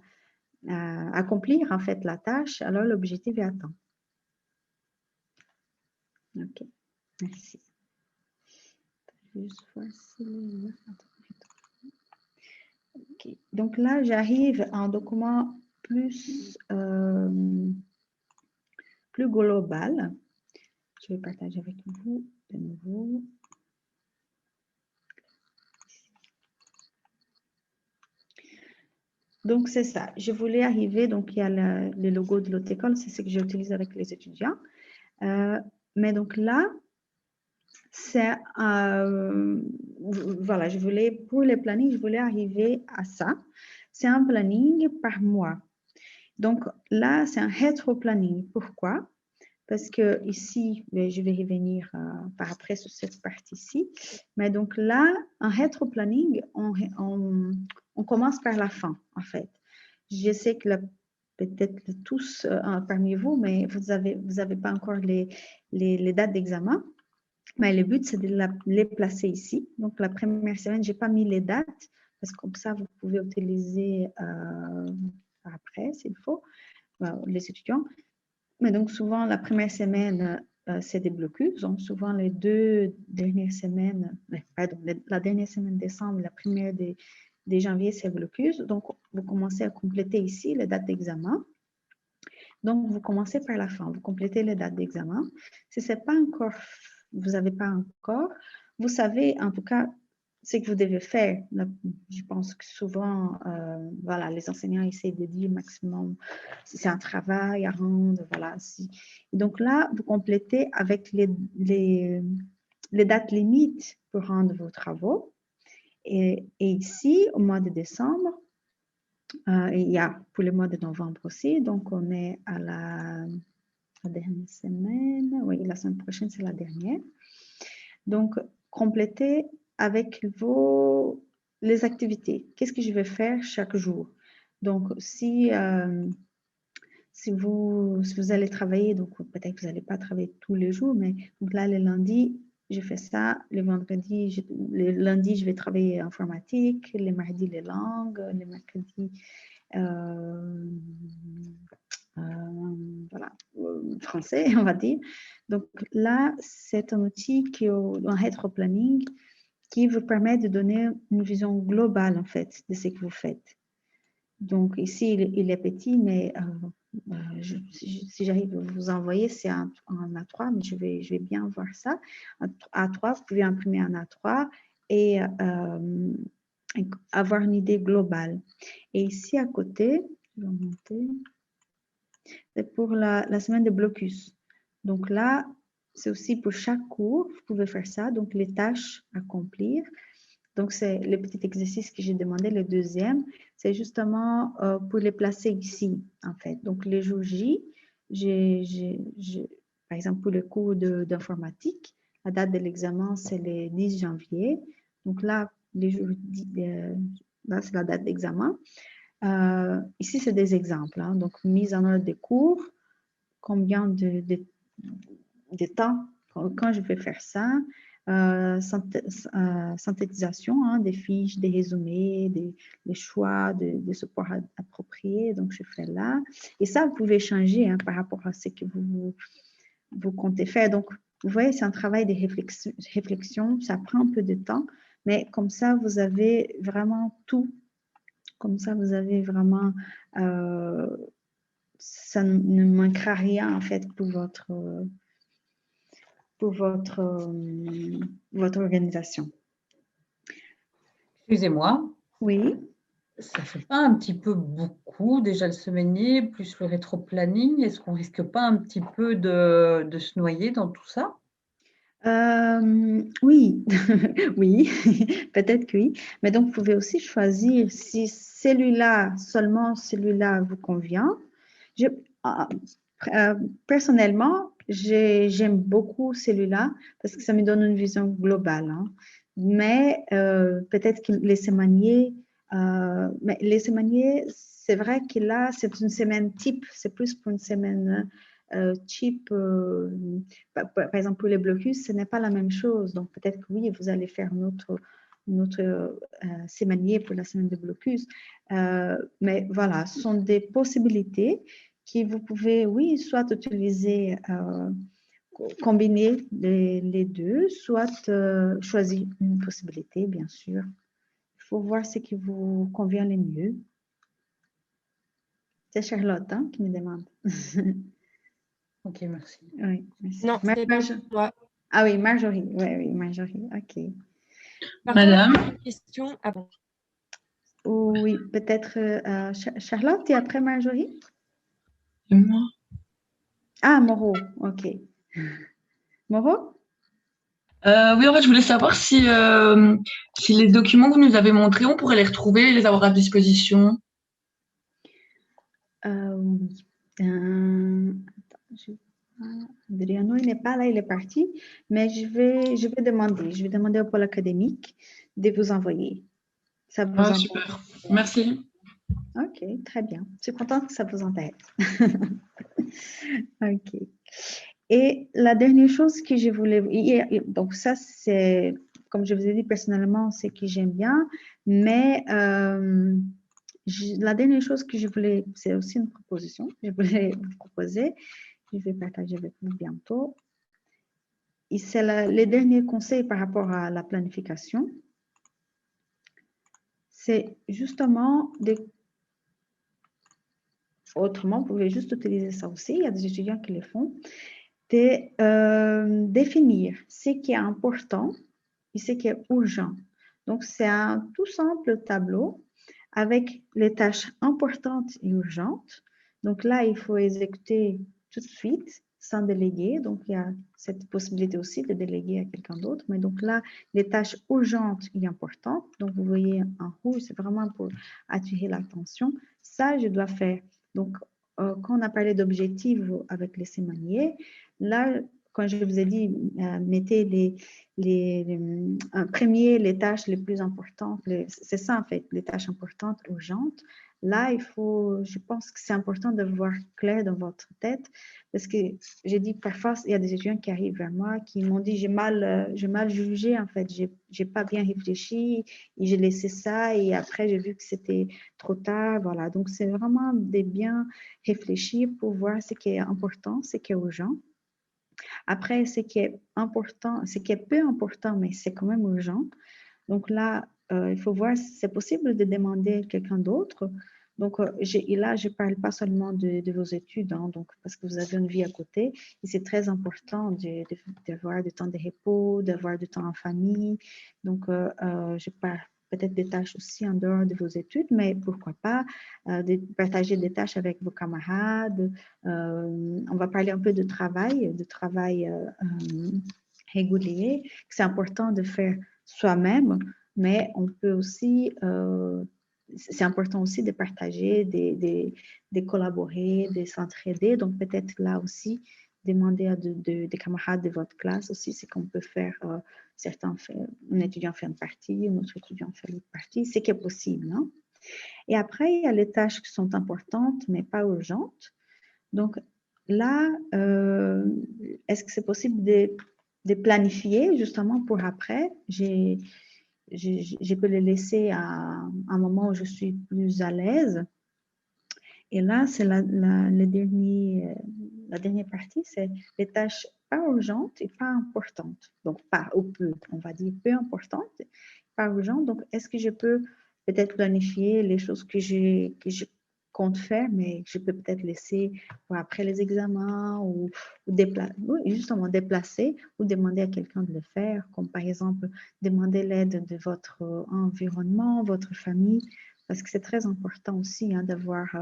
accomplir en fait la tâche, alors l'objectif est atteint. OK, merci. Juste voir si OK. Donc là, j'arrive à un document plus global. Je vais partager avec vous de nouveau. Donc, c'est ça. Je voulais arriver, donc il y a le logo de l'autre école, c'est ce que j'utilise avec les étudiants. Mais donc là, c'est, voilà, pour les plannings, je voulais arriver à ça. C'est un planning par mois. Donc là, c'est un rétro-planning. Pourquoi? Parce que ici, je vais revenir par après sur cette partie-ci. Mais donc là, un rétro-planning, on commence par la fin, en fait. Je sais que peut-être tous parmi vous, mais vous avez pas encore les dates d'examen. Mais le but, c'est de les placer ici. Donc, la première semaine, je n'ai pas mis les dates, parce que comme ça, vous pouvez utiliser après, s'il faut, les étudiants. Mais donc, souvent, la première semaine, c'est des blocus. Donc, souvent, les 2 dernières semaines, pardon, la dernière semaine de décembre, la première de janvier, c'est blocus. Donc, vous commencez à compléter ici les dates d'examen. Donc, vous commencez par la fin. Vous complétez les dates d'examen. Si ce n'est pas encore, vous n'avez pas encore, vous savez en tout cas ce que vous devez faire. Je pense que souvent, voilà, les enseignants essaient de dire maximum si c'est un travail à rendre. Voilà. Donc là, vous complétez avec les dates limites pour rendre vos travaux. Et ici, au mois de décembre, il y a pour le mois de novembre aussi. Donc, on est à la dernière semaine. Oui, la semaine prochaine, c'est la dernière. Donc, complétez avec les activités. Qu'est-ce que je vais faire chaque jour? Donc, si vous allez travailler, donc peut-être que vous n'allez pas travailler tous les jours, mais donc là, le lundi, je fais ça. Le vendredi, le lundi, je vais travailler informatique. Le mardi, les langues. Le mercredi, voilà, français, on va dire. Donc là, c'est un outil un rétro-planning qui vous permet de donner une vision globale, en fait, de ce que vous faites. Donc ici, il est petit, mais si j'arrive à vous envoyer, c'est en A3, mais je vais bien voir ça. A3, vous pouvez imprimer en A3 et avoir une idée globale. Et ici, à côté, je vais monter, c'est pour la semaine de blocus. Donc là, c'est aussi pour chaque cours, vous pouvez faire ça. Donc, les tâches à accomplir. Donc, c'est le petit exercice que j'ai demandé, le deuxième. C'est justement pour les placer ici, en fait. Donc, les jours J, par exemple, pour le cours d'informatique, la date de l'examen, c'est le 10 janvier. Donc là, là c'est la date d'examen. Ici, c'est des exemples. Hein. Donc, mise en ordre des cours, combien de temps, quand je vais faire ça, synthétisation hein, des fiches, des résumés, des choix de support approprié. Donc, je fais là. Et ça, vous pouvez changer hein, par rapport à ce que vous comptez faire. Donc, vous voyez, c'est un travail de réflexion. Ça prend un peu de temps, mais comme ça, vous avez vraiment tout. Comme ça, vous avez vraiment, ça ne manquera rien en fait pour votre organisation. Excusez-moi. Oui. Ça ne fait pas un petit peu beaucoup déjà le semainier, plus le rétro-planning? Est-ce qu'on ne risque pas un petit peu de se noyer dans tout ça? Oui, oui, peut-être que oui. Mais donc, vous pouvez aussi choisir si celui-là, seulement celui-là vous convient. Personnellement, j'aime beaucoup celui-là parce que ça me donne une vision globale. Hein. Mais peut-être que les semainiers, c'est vrai que là, c'est une semaine type, c'est plus pour une semaine type. Par exemple, pour les blocus, ce n'est pas la même chose. Donc, peut-être que oui, vous allez faire notre semainier pour la semaine de blocus. Mais voilà, ce sont des possibilités que vous pouvez, oui, soit utiliser, combiner les deux, soit choisir une possibilité, bien sûr. faut voir ce qui vous convient le mieux. C'est Charlotte hein, qui me demande. Ok, merci. Oui, merci. Non, c'est pas moi. Ah oui, Marjorie. Oui, Marjorie. OK. Madame. Question. Ah bon. Oui, peut-être Charlotte et après Marjorie. Et moi. Ah, Moreau. OK. Moreau? Oui, en fait, je voulais savoir si les documents que vous nous avez montrés, on pourrait les retrouver et les avoir à disposition. Oui. Adriano, il n'est pas là, il est parti, mais je vais demander au pôle académique de vous envoyer. Ça vous intéresse? Super, merci. Ok, très bien. Je suis contente que ça vous intéresse. Ok. Et la dernière chose que je voulais... Donc ça, c'est, comme je vous ai dit personnellement, c'est que j'aime bien, mais la dernière chose que je voulais, c'est aussi une proposition que je voulais vous proposer. Je vais partager avec vous bientôt. Et c'est les derniers conseils par rapport à la planification. C'est justement autrement, vous pouvez juste utiliser ça aussi. Il y a des étudiants qui le font. De définir ce qui est important et ce qui est urgent. Donc, c'est un tout simple tableau avec les tâches importantes et urgentes. Donc là, il faut exécuter tout de suite sans déléguer. Donc, il y a cette possibilité aussi de déléguer à quelqu'un d'autre. Mais donc là, les tâches urgentes et importantes. Donc, vous voyez en rouge, c'est vraiment pour attirer l'attention. Ça, je dois faire. Donc, quand on a parlé d'objectifs avec les sémaniers, là, quand je vous ai dit, mettez en premier les tâches les plus importantes, c'est ça en fait, les tâches importantes, urgentes. Là, je pense que c'est important de voir clair dans votre tête, parce que j'ai dit parfois, il y a des étudiants qui arrivent vers moi qui m'ont dit, j'ai mal jugé en fait, j'ai pas bien réfléchi, et j'ai laissé ça, et après j'ai vu que c'était trop tard, voilà. Donc, c'est vraiment de bien réfléchir pour voir ce qui est important, ce qui est urgent. Après, ce qui est important, ce qui est peu important, mais c'est quand même urgent. Donc là, il faut voir si c'est possible de demander à quelqu'un d'autre. Donc, et là, je ne parle pas seulement de vos études, hein, donc, parce que vous avez une vie à côté. Et c'est très important d'avoir du temps de repos, d'avoir du temps en famille. Donc, je parle peut-être des tâches aussi en dehors de vos études, mais pourquoi pas de partager des tâches avec vos camarades. On va parler un peu de travail régulier. C'est important de faire soi-même, mais on peut aussi, c'est important aussi de partager, de collaborer, de s'entraider. Donc, peut-être là aussi, demander à des camarades de votre classe aussi ce qu'on peut faire. Un étudiant fait une partie, un autre étudiant fait l'autre partie, c'est qui est possible. Hein? Et après, il y a les tâches qui sont importantes, mais pas urgentes. Donc, là, est-ce que c'est possible de planifier justement pour après? Je peux le laisser à un moment où je suis plus à l'aise. Et là, c'est la dernière partie, c'est les tâches pas urgentes et pas importantes. Donc, pas ou peu, on va dire peu importantes, pas urgentes. Donc, est-ce que je peux peut-être planifier les choses que je compte faire, mais je peux peut-être laisser pour après les examens ou justement déplacer ou demander à quelqu'un de le faire, comme par exemple demander l'aide de votre environnement, votre famille, parce que c'est très important aussi hein, d'avoir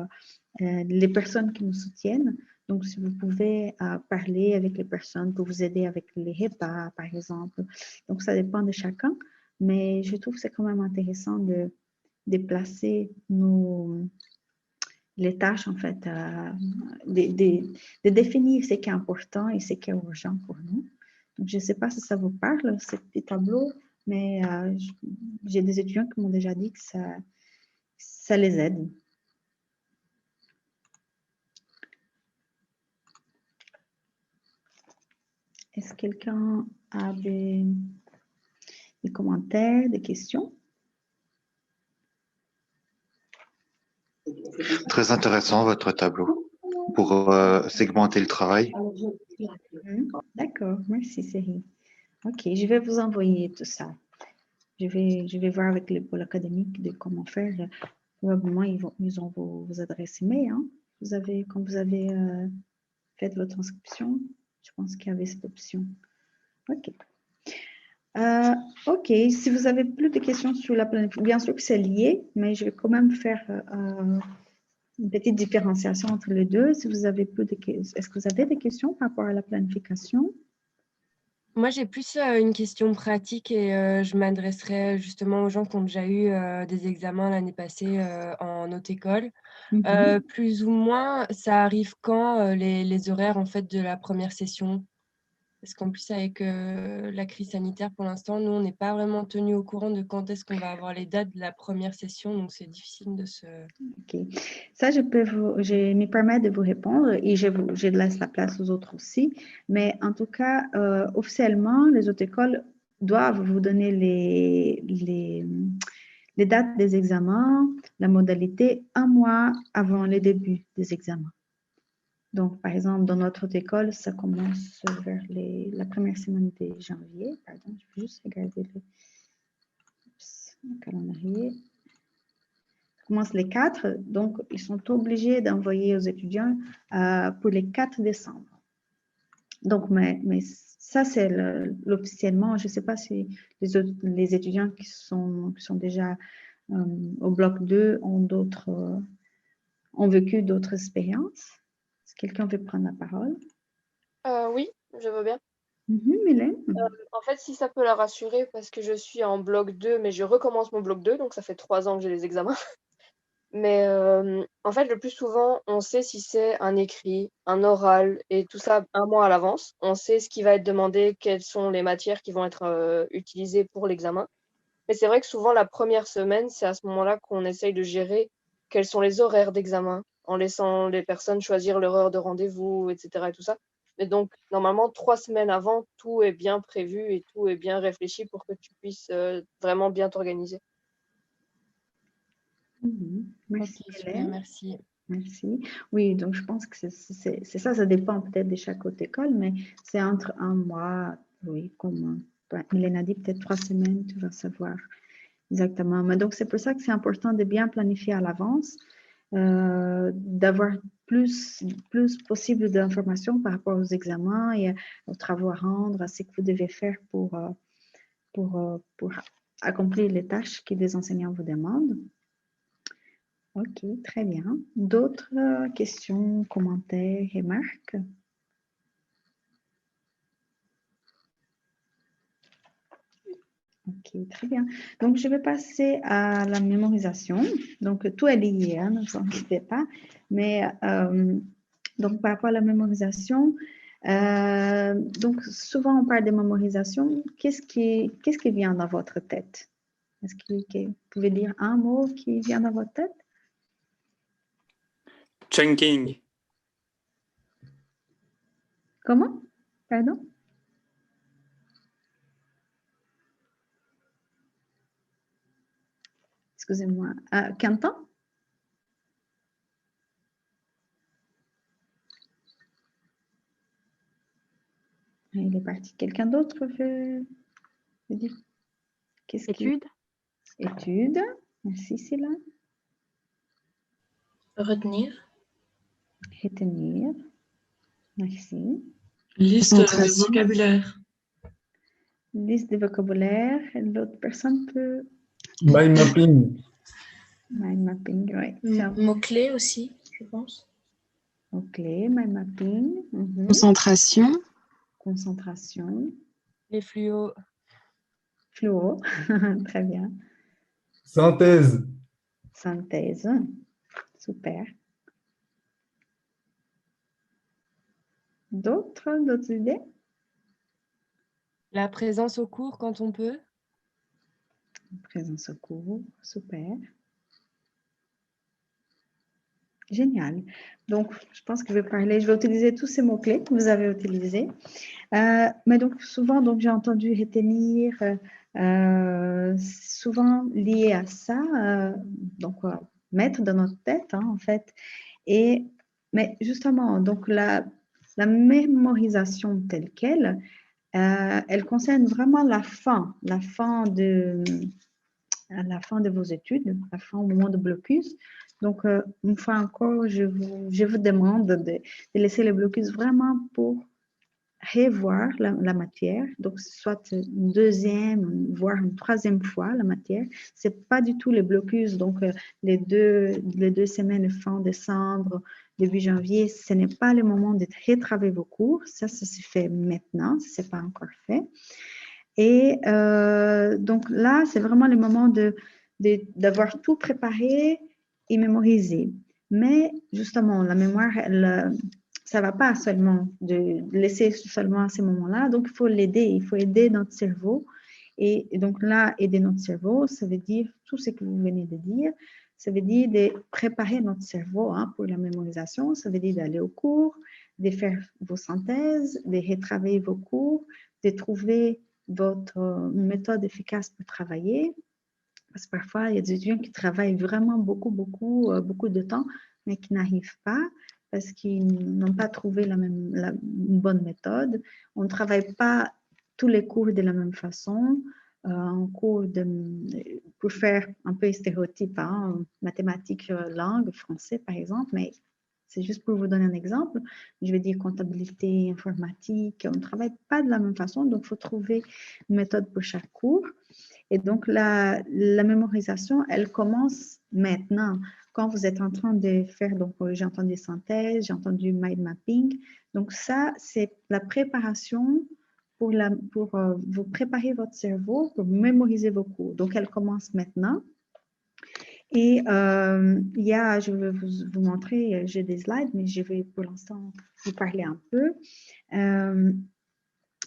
les personnes qui nous soutiennent. Donc, si vous pouvez parler avec les personnes pour vous aider avec les repas, par exemple. Donc, ça dépend de chacun, mais je trouve que c'est quand même intéressant de déplacer les tâches, en fait, de définir ce qui est important et ce qui est urgent pour nous. Donc, je ne sais pas si ça vous parle, ce petit tableau, mais j'ai des étudiants qui m'ont déjà dit que ça les aide. Est-ce que quelqu'un a des commentaires, des questions? Très intéressant votre tableau pour segmenter le travail. D'accord, merci Cyril. Ok, je vais vous envoyer tout ça. je vais voir avec le pôle académique de comment faire. Probablement, ils ont vos adresses email. Hein. Quand vous avez fait votre inscription, je pense qu'il y avait cette option. OK. OK. Si vous avez plus de questions sur la planification, bien sûr que c'est lié, mais je vais quand même faire une petite différenciation entre les deux. Si vous avez plus de questions, est-ce que vous avez des questions par rapport à la planification? Moi, j'ai plus une question pratique et je m'adresserai justement aux gens qui ont déjà eu des examens l'année passée en haute école. Plus ou moins, ça arrive quand les horaires en fait de la première session? Parce qu'en plus, avec la crise sanitaire, pour l'instant, nous, on n'est pas vraiment tenu au courant de quand est-ce qu'on va avoir les dates de la première session, donc c'est difficile de se... OK. Ça, je me permets de vous répondre et je laisse la place aux autres aussi. Mais en tout cas, officiellement, les autres écoles doivent vous donner les dates des examens, la modalité, un mois avant le début des examens. Donc, par exemple, dans notre haute école, ça commence vers la première semaine de janvier. Pardon, je vais juste regarder le calendrier. Ça commence les 4, donc ils sont obligés d'envoyer aux étudiants pour les 4 décembre. Donc, mais ça, c'est l'officiellement. Je ne sais pas si les étudiants qui sont déjà au bloc 2 ont vécu d'autres expériences. Est-ce que quelqu'un veut prendre la parole? Oui, je veux bien. Mylène? En fait, si ça peut la rassurer, parce que je suis en bloc 2, mais je recommence mon bloc 2, donc ça fait 3 ans que j'ai les examens. Mais en fait, le plus souvent, on sait si c'est un écrit, un oral, et tout ça un mois à l'avance. On sait ce qui va être demandé, quelles sont les matières qui vont être utilisées pour l'examen. Mais c'est vrai que souvent, la première semaine, c'est à ce moment-là qu'on essaye de gérer quels sont les horaires d'examen, en laissant les personnes choisir leur heure de rendez-vous, etc. et tout ça. Et donc, normalement, 3 semaines avant, tout est bien prévu et tout est bien réfléchi pour que tu puisses vraiment bien t'organiser. Merci, Ok, super, Mylène. merci. Merci. Oui, donc je pense que c'est ça, ça dépend peut-être de chaque autre école, mais c'est entre un mois, oui, comme Mylène a dit, peut-être 3 semaines, tu vas savoir exactement. Mais donc c'est pour ça que c'est important de bien planifier à l'avance, d'avoir plus possible d'informations par rapport aux examens et aux travaux à rendre, à ce que vous devez faire pour accomplir les tâches que les enseignants vous demandent. Ok, très bien. D'autres questions, commentaires, remarques? Ok, très bien. Donc, je vais passer à la mémorisation. Donc, tout est lié, hein, ne vous inquiétez pas. Mais, donc, par rapport à la mémorisation, donc, souvent, on parle de mémorisation. Qu'est-ce qui vient dans votre tête? Est-ce que vous pouvez dire un mot qui vient dans votre tête? Chunking. Comment? Pardon? Excusez-moi. Quentin? Il est parti. Quelqu'un d'autre veut dire? Étude. Étude. Merci, Céline. Retenir. Retenir. Merci. Liste de vocabulaire. Liste de vocabulaire. L'autre personne peut... Mind mapping. Mind mapping, oui. Mots-clés aussi, je pense. Mots-clés, mind mapping. Concentration. Concentration. Les fluos. Fluo. Très bien. Synthèse. Synthèse. Super. D'autres idées? La présence au cours quand on peut. Présence au cours. Super. Génial. Donc, je pense que je vais utiliser tous ces mots-clés que vous avez utilisés. Mais donc, souvent, donc, j'ai entendu retenir, souvent lié à ça, donc, mettre dans notre tête, hein, en fait. Mais justement, donc, la mémorisation telle qu'elle, elle concerne vraiment la fin de vos études, la fin au moment de blocus. Donc, une fois encore, je vous demande de laisser le blocus vraiment pour revoir la matière, donc soit une deuxième, voire une troisième fois la matière. C'est pas du tout les blocus, donc les deux semaines fin décembre, début janvier, ce n'est pas le moment de retravailler vos cours. Ça se fait maintenant, ce n'est pas encore fait. Et donc là, c'est vraiment le moment d'avoir tout préparé et mémorisé. Mais justement, la mémoire, ça ne va pas seulement de laisser seulement à ces moments-là. Donc, il faut l'aider, il faut aider notre cerveau. Et donc là, aider notre cerveau, ça veut dire tout ce que vous venez de dire. Ça veut dire de préparer notre cerveau pour la mémorisation. Ça veut dire d'aller au cours, de faire vos synthèses, de retravailler vos cours, de trouver votre méthode efficace pour travailler. Parce que parfois, il y a des étudiants qui travaillent vraiment beaucoup de temps, mais qui n'arrivent pas parce qu'ils n'ont pas trouvé une bonne méthode. On ne travaille pas tous les cours de la même façon. En cours pour faire un peu stéréotype, mathématiques, langue, français par exemple, mais c'est juste pour vous donner un exemple. Je vais dire comptabilité, informatique, on ne travaille pas de la même façon, donc il faut trouver une méthode pour chaque cours. Et donc, la mémorisation, elle commence maintenant. Quand vous êtes en train de faire, donc j'ai entendu synthèse, j'ai entendu mind mapping. Donc ça, c'est la préparation pour vous préparer votre cerveau, pour mémoriser vos cours. Donc, elle commence maintenant. Et je vais vous montrer, j'ai des slides, mais je vais pour l'instant vous parler un peu.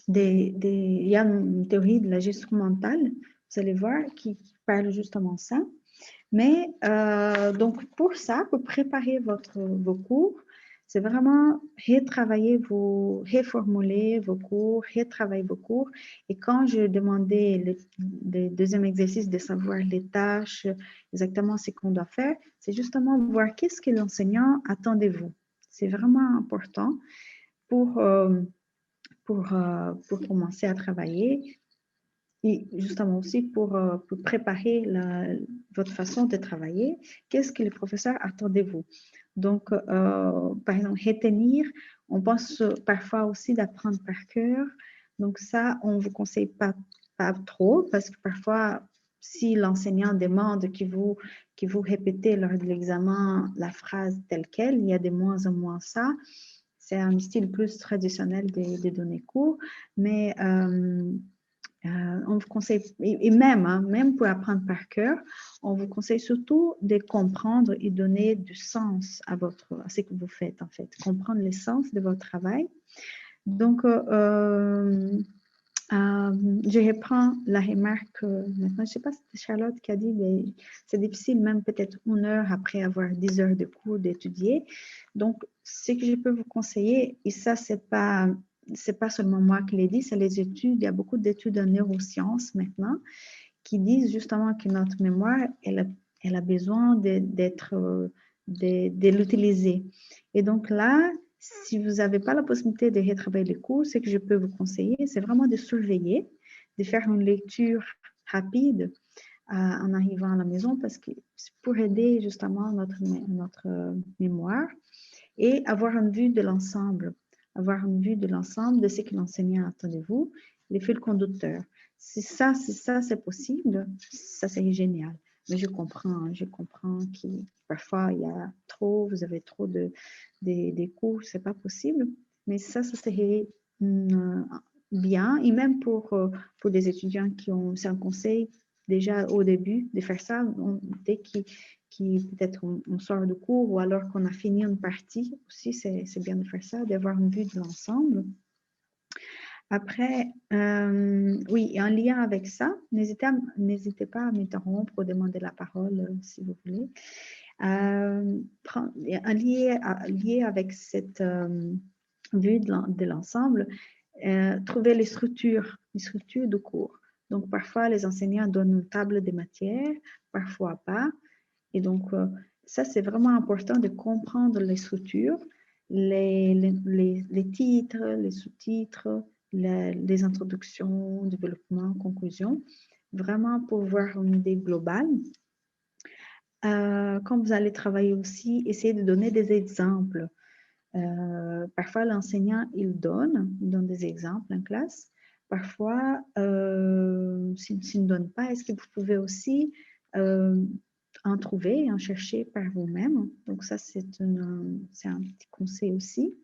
Il y a une théorie de la gestion mentale, vous allez voir, qui parle justement ça. Mais donc pour ça, pour préparer vos cours, c'est vraiment reformuler vos cours, retravailler vos cours. Et quand je demandais le deuxième exercice de savoir les tâches, exactement ce qu'on doit faire, c'est justement voir qu'est-ce que l'enseignant attend de vous. C'est vraiment important pour commencer à travailler et justement aussi pour préparer votre façon de travailler. Qu'est-ce que le professeur attend de vous? Donc, par exemple, retenir, on pense parfois aussi d'apprendre par cœur. Donc ça, on ne vous conseille pas trop parce que parfois, si l'enseignant demande que vous répétez lors de l'examen la phrase telle qu'elle, il y a de moins en moins ça. C'est un style plus traditionnel de donner cours, mais on vous conseille, et même pour apprendre par cœur, on vous conseille surtout de comprendre et donner du sens à ce que vous faites en fait, comprendre l'essence de votre travail. Donc, je reprends la remarque maintenant. Je ne sais pas si c'est Charlotte qui a dit, mais c'est difficile même peut-être 1 heure après avoir 10 heures de cours d'étudier. Donc, ce que je peux vous conseiller, et ça, c'est pas seulement moi qui l'ai dit, c'est les études. Il y a beaucoup d'études en neurosciences maintenant qui disent justement que notre mémoire, elle a besoin de l'utiliser. Et donc là, si vous n'avez pas la possibilité de retravailler les cours, ce que je peux vous conseiller, c'est vraiment de surveiller, de faire une lecture rapide en arrivant à la maison parce que c'est pour aider justement notre mémoire et avoir une vue de l'ensemble. Avoir une vue de l'ensemble de ce que l'enseignant attend de vous, les fils conducteurs. Si ça, c'est possible, ça serait génial. Mais je comprends que parfois vous avez trop de cours, c'est pas possible. Mais ça serait bien. Et même pour des étudiants c'est un conseil déjà au début de faire ça, dès peut-être on sort de cours ou alors qu'on a fini une partie aussi, c'est bien de faire ça, d'avoir une vue de l'ensemble. Après, oui, en lien avec ça, n'hésitez pas à m'interrompre ou demander la parole si vous voulez. Lié avec cette vue de l'ensemble, trouver les structures de cours. Donc, parfois, les enseignants donnent une table de matière, parfois pas. Et donc, ça, c'est vraiment important de comprendre les structures, les titres, les sous-titres, les introductions, développement, conclusion, vraiment pour voir une idée globale. Quand vous allez travailler aussi, essayez de donner des exemples. Parfois, l'enseignant, il donne des exemples en classe. Parfois, s'il ne donne pas, est-ce que vous pouvez aussi en trouver, en chercher par vous-même? Donc ça, c'est un petit conseil aussi.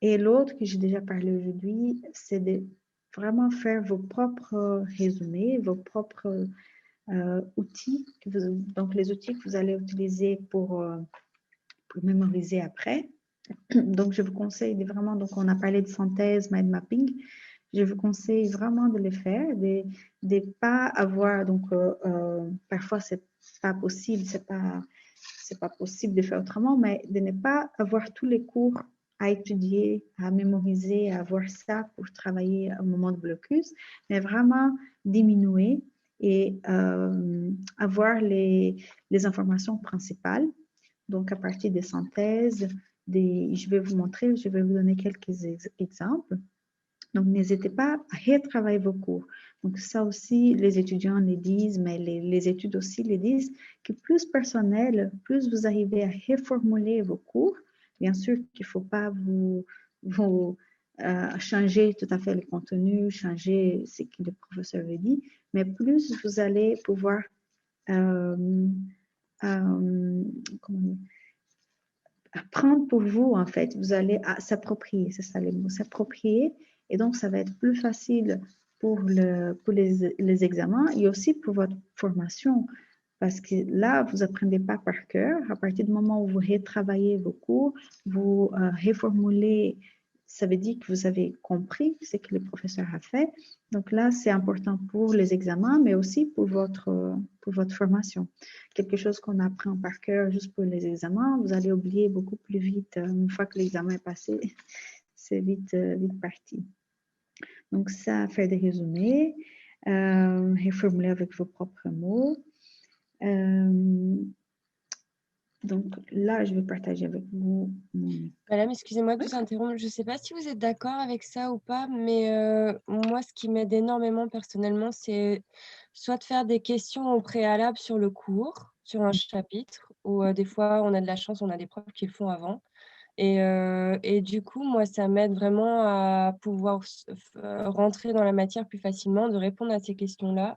Et l'autre que j'ai déjà parlé aujourd'hui, c'est de vraiment faire vos propres résumés, vos propres outils, donc les outils que vous allez utiliser pour mémoriser après. Donc, je vous conseille vraiment, donc on a parlé de synthèse, mind mapping, je vous conseille vraiment de les faire, de ne pas avoir, donc parfois c'est pas possible, c'est pas possible de faire autrement, mais de ne pas avoir tous les cours à étudier, à mémoriser, à avoir ça pour travailler au moment de blocus, mais vraiment diminuer et avoir les informations principales. Donc, à partir des synthèses, je vais vous montrer, je vais vous donner quelques exemples. Donc, n'hésitez pas à retravailler vos cours. Donc, ça aussi, les étudiants les disent, mais les études aussi les disent, que plus personnel, plus vous arrivez à reformuler vos cours. Bien sûr qu'il ne faut pas vous changer tout à fait le contenu, changer ce que le professeur veut dire, mais plus vous allez pouvoir comment dire, apprendre pour vous, en fait. Vous allez s'approprier, c'est ça les mots, s'approprier. Et donc, ça va être plus facile pour les examens et aussi pour votre formation. Parce que là, vous n'apprenez pas par cœur. À partir du moment où vous retravaillez vos cours, vous reformulez, ça veut dire que vous avez compris ce que le professeur a fait. Donc là, c'est important pour les examens, mais aussi pour votre formation. Quelque chose qu'on apprend par cœur juste pour les examens, vous allez oublier beaucoup plus vite une fois que l'examen est passé. C'est vite parti. Donc ça, faire des résumés, reformuler avec vos propres mots. Donc là, je vais partager avec vous. Madame, excusez-moi de vous interrompre. Je ne sais pas si vous êtes d'accord avec ça ou pas, mais moi, ce qui m'aide énormément personnellement, c'est soit de faire des questions au préalable sur le cours, sur un chapitre, ou des fois, on a de la chance, on a des profs qui le font avant. Et du coup, moi, ça m'aide vraiment à pouvoir rentrer dans la matière plus facilement, de répondre à ces questions-là.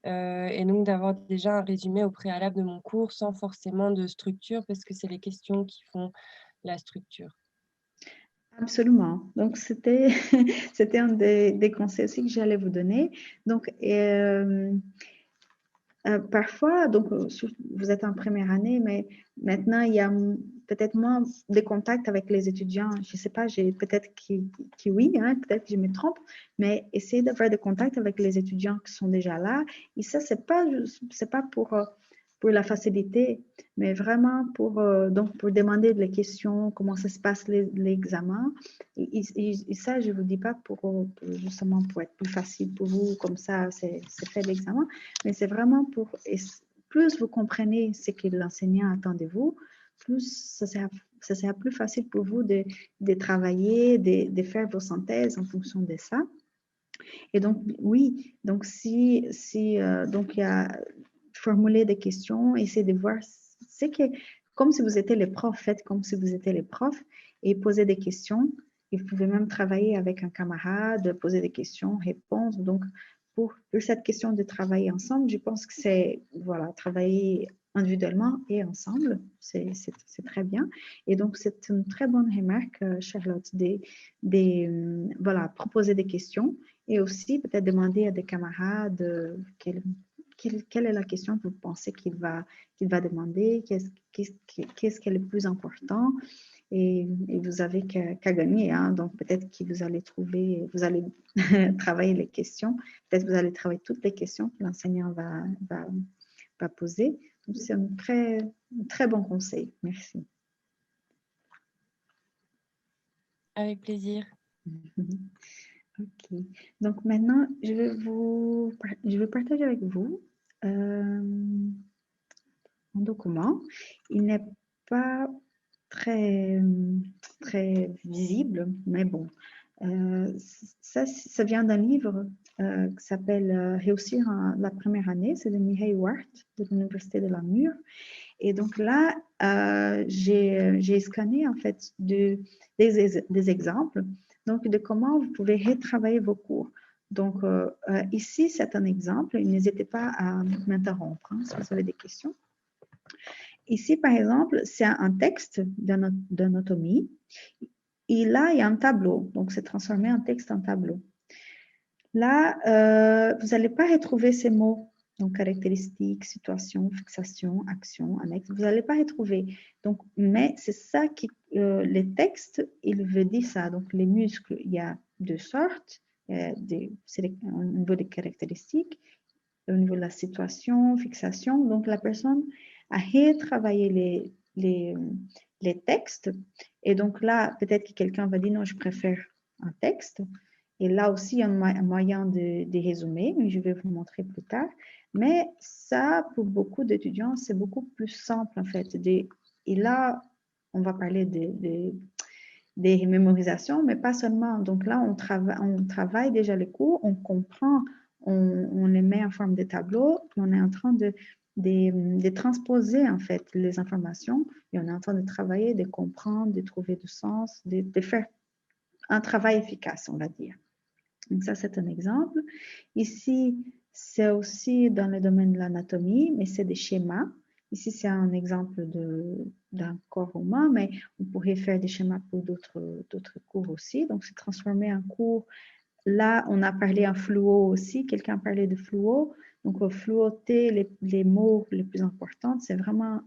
Et donc d'avoir déjà un résumé au préalable de mon cours sans forcément de structure, parce que c'est les questions qui font la structure. Absolument. Donc, c'était un des conseils aussi que j'allais vous donner. Donc, parfois, donc, vous êtes en première année, mais maintenant, il y a peut-être moins de contacts avec les étudiants. Je ne sais pas, peut-être que oui, hein, peut-être que je me trompe, mais essayez d'avoir des contacts avec les étudiants qui sont déjà là. Et ça, ce n'est pas pour la facilité, mais vraiment pour demander des questions, comment ça se passe l'examen. Et ça, je ne vous dis pas justement pour être plus facile pour vous, comme ça, c'est fait l'examen, mais c'est vraiment pour, plus vous comprenez ce que l'enseignant attend de vous, plus ça sera plus facile pour vous de travailler, de faire vos synthèses en fonction de ça. Et donc, oui, donc donc il y a formuler des questions, essayer de voir, c'est que comme si vous étiez les profs, faites comme si vous étiez les profs et posez des questions. Et vous pouvez même travailler avec un camarade, poser des questions, répondre. Donc, pour cette question de travailler ensemble, je pense que c'est, voilà, travailler individuellement et ensemble, c'est très bien. Et donc, c'est une très bonne remarque, Charlotte, voilà, proposer des questions et aussi peut-être demander à des camarades quelle est la question que vous pensez qu'il va demander, qu'est-ce qui est le plus important, et vous avez qu'à gagner, hein? Donc peut-être que vous allez travailler les questions, peut-être vous allez travailler toutes les questions que l'enseignant va poser. C'est un très bon conseil. Merci. Avec plaisir. Ok. Donc maintenant, je vais partager avec vous un document. Il n'est pas très visible, mais bon, Ça vient d'un livre qui s'appelle Réussir la première année. C'est de Mireille Ward de l'Université de Namur. Et donc là, j'ai scanné en fait des exemples donc, de comment vous pouvez retravailler vos cours. Donc, ici, c'est un exemple. N'hésitez pas à m'interrompre hein, si vous avez des questions. Ici, par exemple, c'est un texte d'anatomie. Et là, il y a un tableau. Donc, c'est transformé en texte en tableau. Là, vous n'allez pas retrouver ces mots. Donc, caractéristiques, situation, fixation, action, annexe. Vous n'allez pas retrouver. Donc, mais c'est ça qui, les textes, il veut dire ça. Donc, les muscles, il y a deux sortes. C'est au niveau des caractéristiques, au niveau de la situation, fixation. Donc, la personne a retravaillé les textes. Et donc là, peut-être que quelqu'un va dire, non, je préfère un texte. Et là aussi, il y a un moyen de résumer, mais je vais vous montrer plus tard. Mais ça, pour beaucoup d'étudiants, c'est beaucoup plus simple, en fait. Et là, on va parler des mémorisations, mais pas seulement. Donc là, on travaille déjà les cours, on comprend, on les met en forme de tableau, puis on est en train de transposer, en fait, les informations, et on est en train de travailler, de comprendre, de trouver du sens, de faire un travail efficace, on va dire. Donc ça, c'est un exemple. Ici, c'est aussi dans le domaine de l'anatomie, mais c'est des schémas. Ici, c'est un exemple d'un corps humain, mais on pourrait faire des schémas pour d'autres cours aussi. Donc, c'est transformer un cours. Là, on a parlé en fluo aussi. Quelqu'un a parlé de fluo. Donc, fluoter les mots les plus importants, c'est vraiment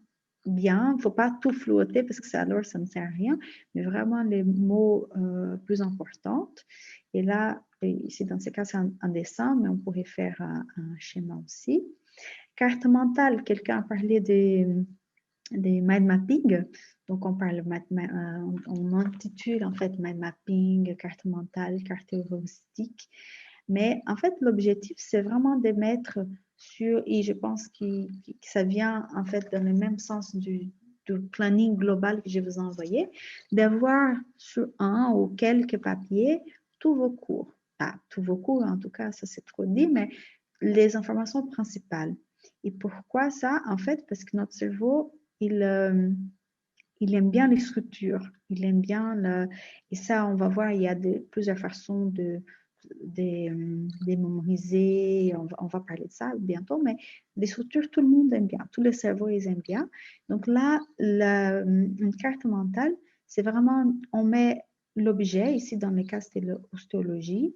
bien. Il ne faut pas tout fluoter parce que alors, ça ne sert à rien, mais vraiment les mots plus importants. Et là, ici, dans ce cas, c'est un dessin, mais on pourrait faire un schéma aussi. Carte mentale, quelqu'un a parlé des mind mapping. Donc, on intitule en fait mind mapping, carte mentale, carte heuristique. Mais en fait, l'objectif, c'est vraiment de mettre sur, et je pense que ça vient en fait dans le même sens du planning global que je vous ai envoyé, d'avoir sur un ou quelques papiers tous vos cours. Pas tous vos cours, en tout cas, ça c'est trop dit, mais les informations principales. Et pourquoi ça? En fait, parce que notre cerveau, il aime bien les structures, il aime bien et ça, on va voir, il y a plusieurs façons de mémoriser, on va parler de ça bientôt, mais les structures, tout le monde aime bien, tous les cerveaux, ils aiment bien. Donc là, une carte mentale, c'est vraiment, on met l'objet, ici dans le cas, c'était l'ostéologie,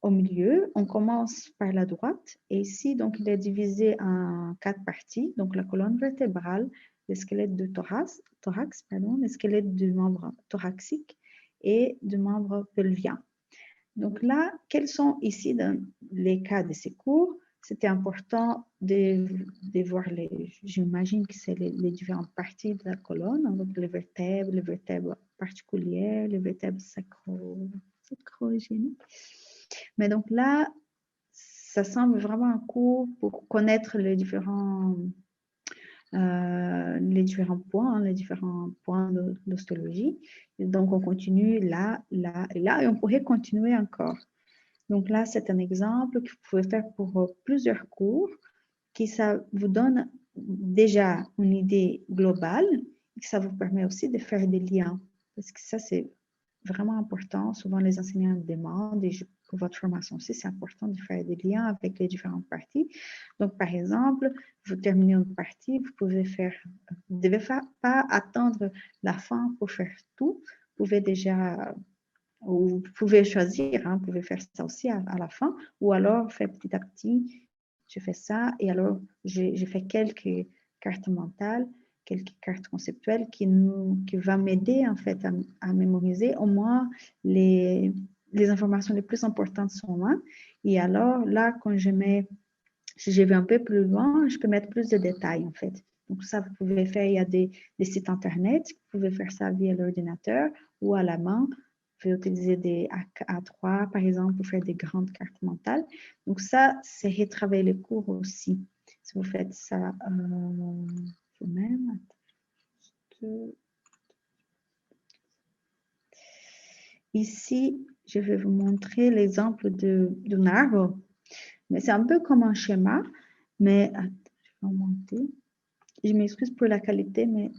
au milieu, on commence par la droite, et ici, donc, il est divisé en 4 parties, donc la colonne vertébrale, le squelette du thorax, le squelette du membre thoracique et du membre pelvien. Donc là, quels sont ici, dans les cas de ces cours, c'était important de voir j'imagine que c'est les différentes parties de la colonne, donc les vertèbres particulières, les vertèbres sacro-iliaques. Mais donc là, ça semble vraiment un cours pour connaître les différents points, les différents points de l'ostéologie. Donc, on continue là, là et là, et on pourrait continuer encore. Donc là, c'est un exemple que vous pouvez faire pour plusieurs cours, qui ça vous donne déjà une idée globale, et que ça vous permet aussi de faire des liens. Parce que ça, c'est vraiment important. Souvent, les enseignants demandent, et pour votre formation aussi, c'est important de faire des liens avec les différentes parties. Donc, par exemple, vous terminez une partie, vous ne devez pas attendre la fin pour faire tout. Vous pouvez déjà, ou vous pouvez choisir, vous pouvez faire ça aussi à la fin, ou alors faire petit à petit, je fais ça, et alors j'ai fait quelques cartes mentales, quelques cartes conceptuelles qui va m'aider en fait à mémoriser au moins les informations les plus importantes sont là. Et alors là, quand si je vais un peu plus loin, je peux mettre plus de détails en fait. Donc ça, vous pouvez faire, il y a des sites internet, vous pouvez faire ça via l'ordinateur ou à la main. Vous pouvez utiliser des A3 par exemple pour faire des grandes cartes mentales. Donc ça, c'est retravailler les cours aussi. Si vous faites ça vous-même. ici, je vais vous montrer l'exemple d'un arbre. Mais c'est un peu comme un schéma, mais attends, je vais remonter. Je m'excuse pour la qualité, mais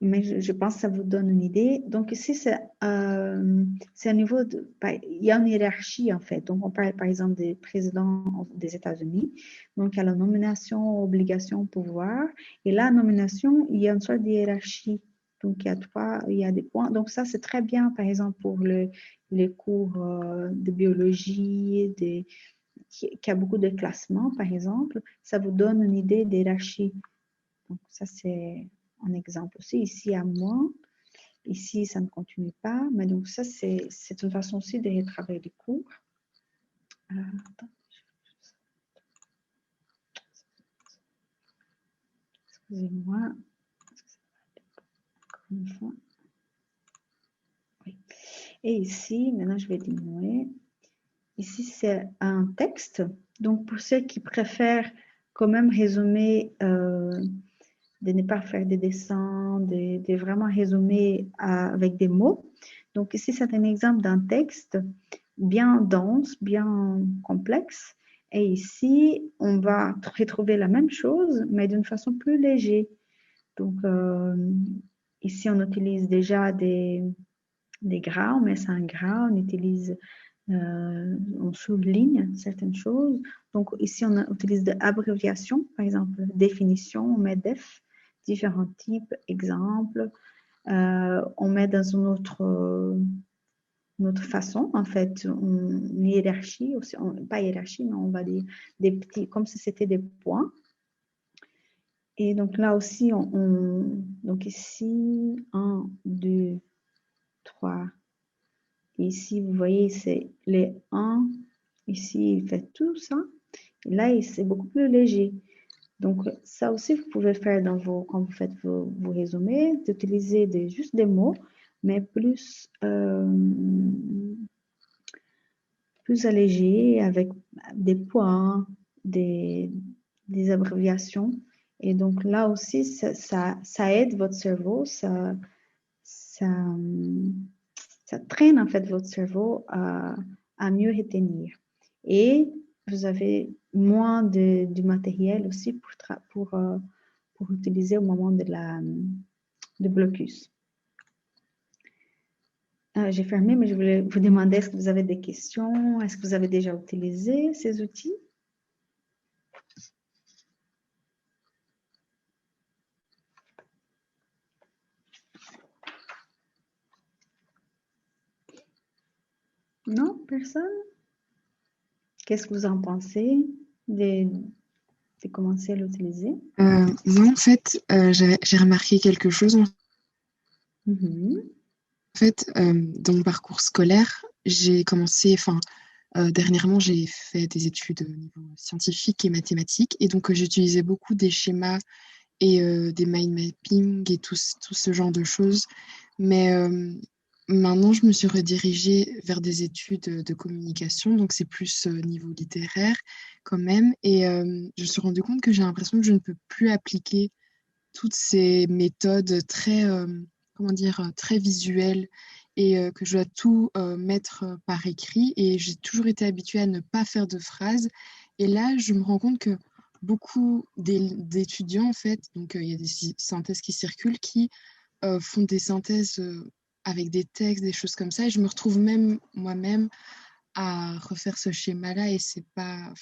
je pense que ça vous donne une idée. Donc ici, c'est un niveau il y a une hiérarchie en fait. Donc on parle par exemple des présidents des États-Unis. Donc il y a la nomination, obligation, pouvoir. Et la nomination, il y a une sorte de hiérarchie. Donc il y a des points. Donc ça, c'est très bien par exemple pour les cours de biologie, qui a beaucoup de classements par exemple. Ça vous donne une idée d'hiérarchie. Donc ça, c'est un exemple aussi. Ici, à moins. Ici, ça ne continue pas. Mais donc, ça, c'est une façon aussi de retravailler les cours. Attends. Excusez-moi. Encore une fois. Oui. Et ici, maintenant, je vais diminuer. Ici, c'est un texte. Donc, pour ceux qui préfèrent quand même résumer, de ne pas faire des dessins, de vraiment résumer avec des mots. Donc ici, c'est un exemple d'un texte bien dense, bien complexe. Et ici, on va retrouver la même chose, mais d'une façon plus légère. Donc ici, on utilise déjà des gras, on met ça en gras, on utilise, on souligne certaines choses. Donc ici, on utilise des abréviations, par exemple, définition, on met def, différents types, exemples. On met dans une autre façon, en fait, une hiérarchie, aussi, pas hiérarchie, mais on va dire des petits, comme si c'était des points. Et donc là aussi, donc ici, 1, 2, 3. Ici, vous voyez, c'est les 1. Ici, il fait tout ça. Et là, c'est beaucoup plus léger. Donc, ça aussi, vous pouvez faire quand vous faites vos résumés, d'utiliser juste des mots, mais plus allégés, avec des points, des abréviations. Et donc, là aussi, ça aide votre cerveau, ça traîne en fait votre cerveau à mieux retenir. Et vous avez moins du matériel aussi pour utiliser au moment de blocus. J'ai fermé, mais je voulais vous demander, est-ce que vous avez des questions? Est-ce que vous avez déjà utilisé ces outils? Non, personne? Qu'est-ce que vous en pensez de commencer à l'utiliser? Moi, en fait, j'ai remarqué quelque chose. En fait, dans mon parcours scolaire, j'ai commencé, dernièrement, j'ai fait des études au niveau scientifique et mathématique, et donc j'utilisais beaucoup des schémas et des mind mapping et tout ce genre de choses. Mais maintenant, je me suis redirigée vers des études de communication, donc c'est plus niveau littéraire quand même. Et je me suis rendu compte que j'ai l'impression que je ne peux plus appliquer toutes ces méthodes très, très visuelles et que je dois tout mettre par écrit. Et j'ai toujours été habituée à ne pas faire de phrases. Et là, je me rends compte que beaucoup d'étudiants, en fait, donc il y a des synthèses qui circulent, qui font des synthèses avec des textes, des choses comme ça. Et je me retrouve même moi-même à refaire ce schéma-là. Et c'est pas...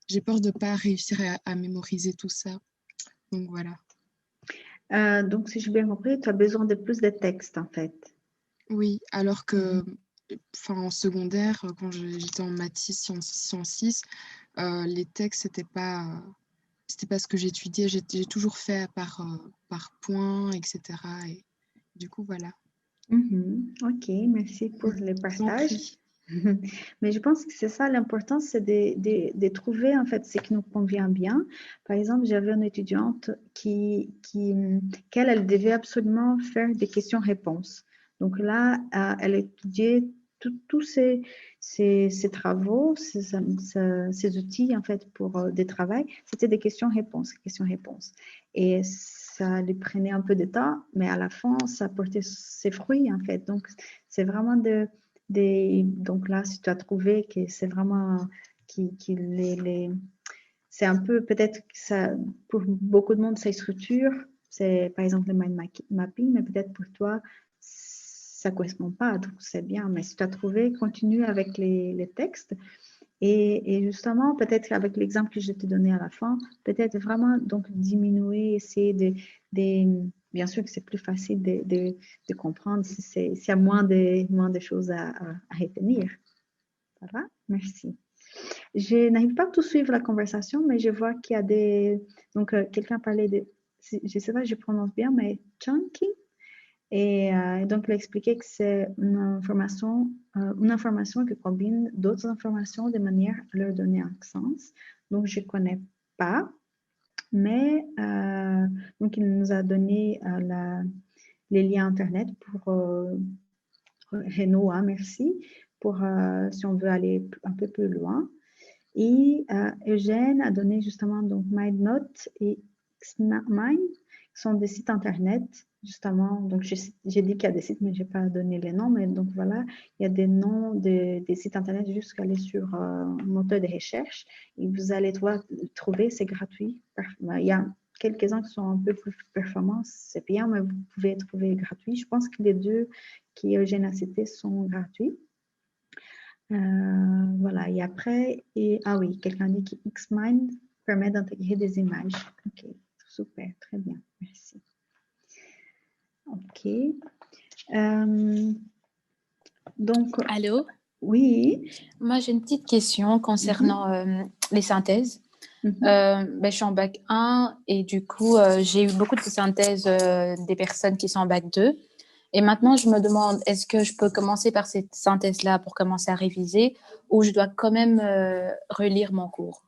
j'ai peur de ne pas réussir à mémoriser tout ça. Donc voilà. Donc, si j'ai bien compris, tu as besoin de plus de textes, en fait. Oui, alors que, en secondaire, quand j'étais en maths 6, sciences 6, les textes, c'était pas ce que j'étudiais. J'ai toujours fait par points, etc. Et du coup, voilà. Ok, merci pour le partage. Mais je pense que c'est ça l'important, c'est de trouver en fait ce qui nous convient bien. Par exemple, j'avais une étudiante qu'elle devait absolument faire des questions-réponses. Donc là, elle étudiait tous ces travaux, ces outils en fait pour des travaux. C'était des questions-réponses. Et ça lui prenait un peu de temps, mais à la fin, ça portait ses fruits, en fait. Donc, c'est vraiment donc là, si tu as trouvé que c'est vraiment c'est un peu, peut-être que ça, pour beaucoup de monde, c'est structure, c'est par exemple le mind mapping, mais peut-être pour toi, ça ne correspond pas, donc c'est bien. Mais si tu as trouvé, continue avec les textes. Et justement, peut-être avec l'exemple que je t'ai donné à la fin, peut-être vraiment donc diminuer, essayer bien sûr que c'est plus facile de comprendre s'il y a moins de choses à retenir. Ça va? Merci. Je n'arrive pas à tout suivre la conversation, mais je vois qu'il y a donc, quelqu'un parlait je ne sais pas si je prononce bien, mais chunking. Et donc, il a expliqué que c'est une information qui combine d'autres informations de manière à leur donner un sens. Donc, je ne connais pas, mais donc, il nous a donné les liens Internet pour Renaud, merci, pour si on veut aller un peu plus loin. Et Eugène a donné justement donc MindNote et XMind, qui sont des sites Internet, justement. Donc, j'ai dit qu'il y a des sites, mais je n'ai pas donné les noms. Mais donc, voilà, il y a des noms des sites Internet, juste aller sur un moteur de recherche et vous allez trouver, c'est gratuit. Il y a quelques-uns qui sont un peu plus performants, c'est payant, mais vous pouvez trouver gratuit. Je pense que les deux qu'Eugène a cités sont gratuits. Voilà, et après, ah oui, quelqu'un dit que XMind permet d'intégrer des images. Ok, super, très bien, merci. Ok. Donc, Allô? Oui. Moi, j'ai une petite question concernant les synthèses. Je suis en bac 1 et du coup, j'ai eu beaucoup de synthèses des personnes qui sont en bac 2. Et maintenant, je me demande, est-ce que je peux commencer par cette synthèse-là pour commencer à réviser ou je dois quand même relire mon cours?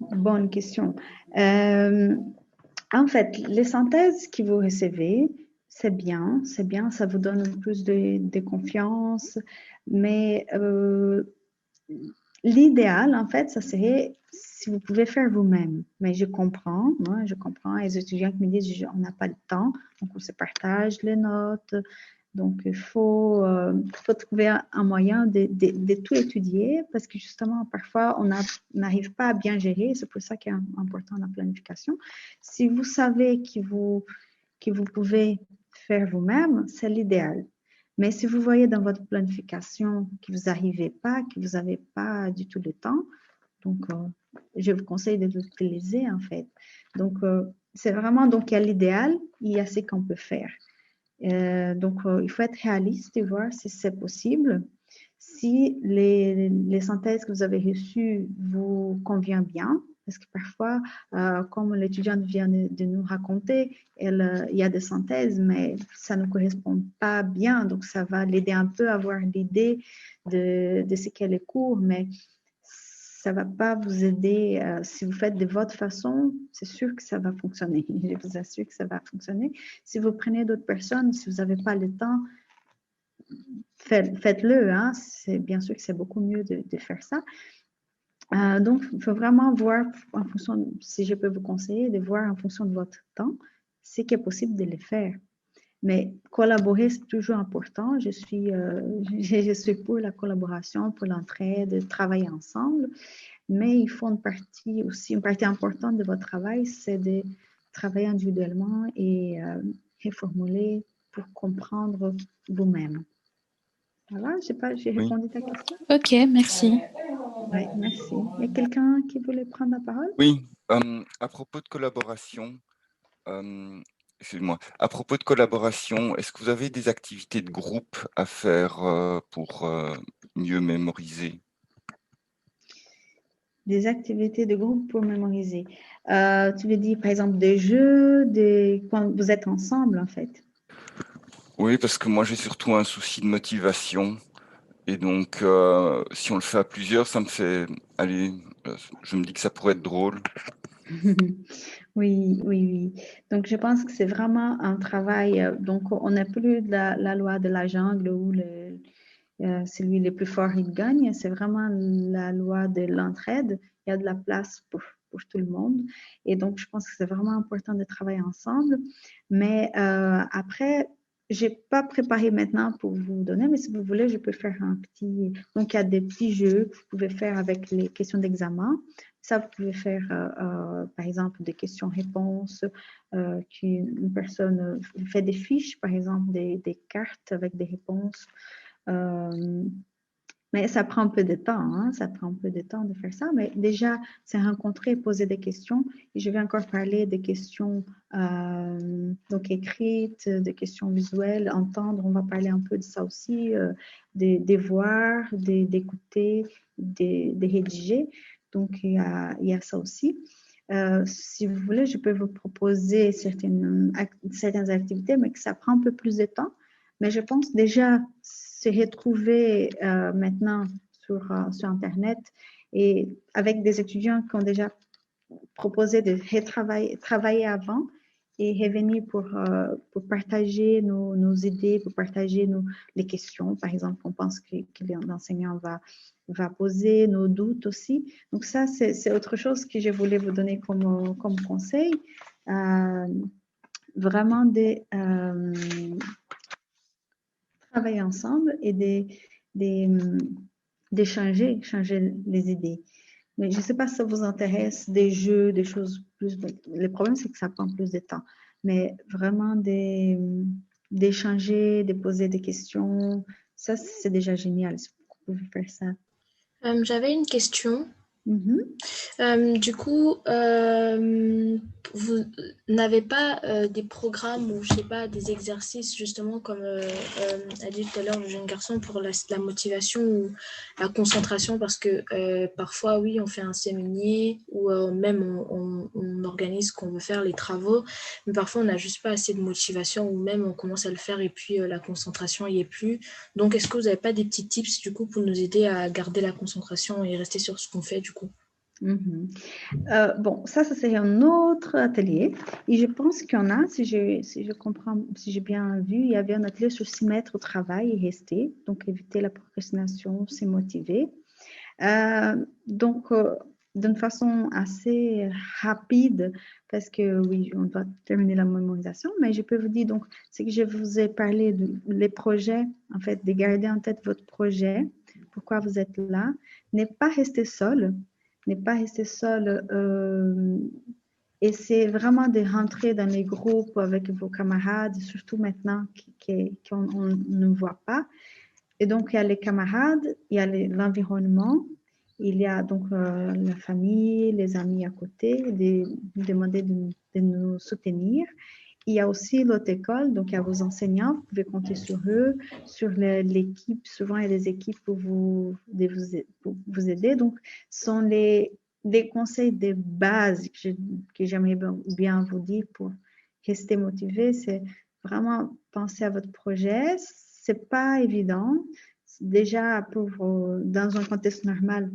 Bonne question. En fait, les synthèses que vous recevez, c'est bien, ça vous donne plus de confiance, mais l'idéal, en fait, ça serait si vous pouvez faire vous-même. Mais je comprends, les étudiants qui me disent on n'a pas le temps, donc on se partage les notes. Donc, il faut trouver un moyen de tout étudier parce que justement, parfois, on n'arrive pas à bien gérer. C'est pour ça qu'il est important la planification. Si vous savez que vous pouvez faire vous-même, c'est l'idéal. Mais si vous voyez dans votre planification que vous n'arrivez pas, que vous n'avez pas du tout le temps, donc je vous conseille de l'utiliser en fait. Donc, c'est vraiment, donc il y a l'idéal, il y a ce qu'on peut faire. Donc, il faut être réaliste et voir si c'est possible. Si les synthèses que vous avez reçues vous conviennent bien, parce que parfois, comme l'étudiante vient de nous raconter, il y a des synthèses, mais ça ne correspond pas bien. Donc, ça va l'aider un peu à avoir l'idée de ce qu'est le cours, mais ça ne va pas vous aider. Si vous faites de votre façon, c'est sûr que ça va fonctionner. Je vous assure que ça va fonctionner. Si vous prenez d'autres personnes, si vous n'avez pas le temps, faites-le. Hein. C'est bien sûr que c'est beaucoup mieux de faire ça. Donc, il faut vraiment voir en fonction, si je peux vous conseiller, de voir en fonction de votre temps, ce qui est possible de le faire. Mais collaborer, c'est toujours important. Je suis pour la collaboration, pour l'entraide, travailler ensemble. Mais il faut une partie importante de votre travail, c'est de travailler individuellement et reformuler pour comprendre vous-même. Voilà, je ne sais pas, j'ai répondu à ta question. Ok, merci. Oui, merci. Il y a quelqu'un qui voulait prendre la parole? Oui, à propos de collaboration, excusez-moi, à propos de collaboration, est-ce que vous avez des activités de groupe à faire pour mieux mémoriser? Des activités de groupe pour mémoriser. Tu veux dire, par exemple, des jeux, quand vous êtes ensemble, en fait? Oui, parce que moi, j'ai surtout un souci de motivation. Et donc, si on le fait à plusieurs, ça me fait... Allez, je me dis que ça pourrait être drôle. Oui. Donc, je pense que c'est vraiment un travail. Donc, on n'a plus la loi de la jungle où celui le plus fort, il gagne. C'est vraiment la loi de l'entraide. Il y a de la place pour pour tout le monde. Et donc, je pense que c'est vraiment important de travailler ensemble. Mais après, je n'ai pas préparé maintenant pour vous donner, mais si vous voulez, je peux faire un petit... Donc, il y a des petits jeux que vous pouvez faire avec les questions d'examen. Ça, vous pouvez faire, par exemple, des questions-réponses, qu'une personne fait des fiches, par exemple, des cartes avec des réponses. Mais ça prend un peu de temps, hein? Ça prend un peu de temps de faire ça. Mais déjà, c'est rencontrer, poser des questions. Et je vais encore parler des questions donc écrites, des questions visuelles, entendre. On va parler un peu de ça aussi, des voir, d'écouter, de rédiger. Donc, il y a ça aussi. Si vous voulez, je peux vous proposer certaines activités, mais que ça prend un peu plus de temps. Mais je pense déjà se retrouver maintenant sur Internet et avec des étudiants qui ont déjà proposé de travailler avant et revenir pour partager nos idées, pour partager les questions. Par exemple, on pense que l'enseignant va poser nos doutes aussi. Donc ça, c'est autre chose que je voulais vous donner comme conseil. Vraiment travailler ensemble et d'échanger les idées. Mais je ne sais pas si ça vous intéresse, des jeux, des choses plus... Le problème, c'est que ça prend plus de temps. Mais vraiment d'échanger, de poser des questions, ça, c'est déjà génial. Si vous pouvez faire ça. J'avais une question. Du coup, vous n'avez pas des programmes ou je sais pas des exercices justement comme a dit tout à l'heure le jeune garçon pour la motivation ou la concentration parce que parfois oui on fait un séminaire ou même on organise qu'on veut faire les travaux mais parfois on n'a juste pas assez de motivation ou même on commence à le faire et puis la concentration y est plus. Donc est-ce que vous n'avez pas des petits tips du coup pour nous aider à garder la concentration et rester sur ce qu'on fait du coup? Bon, ça serait un autre atelier. Et je pense qu'il y en a, si je comprends, si j'ai bien vu, il y avait un atelier sur s'y mettre au travail et rester, donc éviter la procrastination, se motiver. Donc, d'une façon assez rapide, parce que oui, on doit terminer la mémorisation, mais je peux vous dire, donc, c'est que je vous ai parlé des projets, en fait, de garder en tête votre projet, pourquoi vous êtes là, ne pas rester seul. Et c'est vraiment de rentrer dans les groupes avec vos camarades, surtout maintenant qu'on ne voit pas. Et donc, il y a les camarades, il y a l'environnement, il y a donc la famille, les amis à côté, demander de nous soutenir. Il y a aussi l'autre école, donc il y a vos enseignants, vous pouvez compter sur eux, sur l'équipe, souvent il y a des équipes pour vous aider. Donc, ce sont les conseils de base que j'aimerais bien vous dire pour rester motivé, c'est vraiment penser à votre projet. C'est pas évident. Déjà, dans un contexte normal,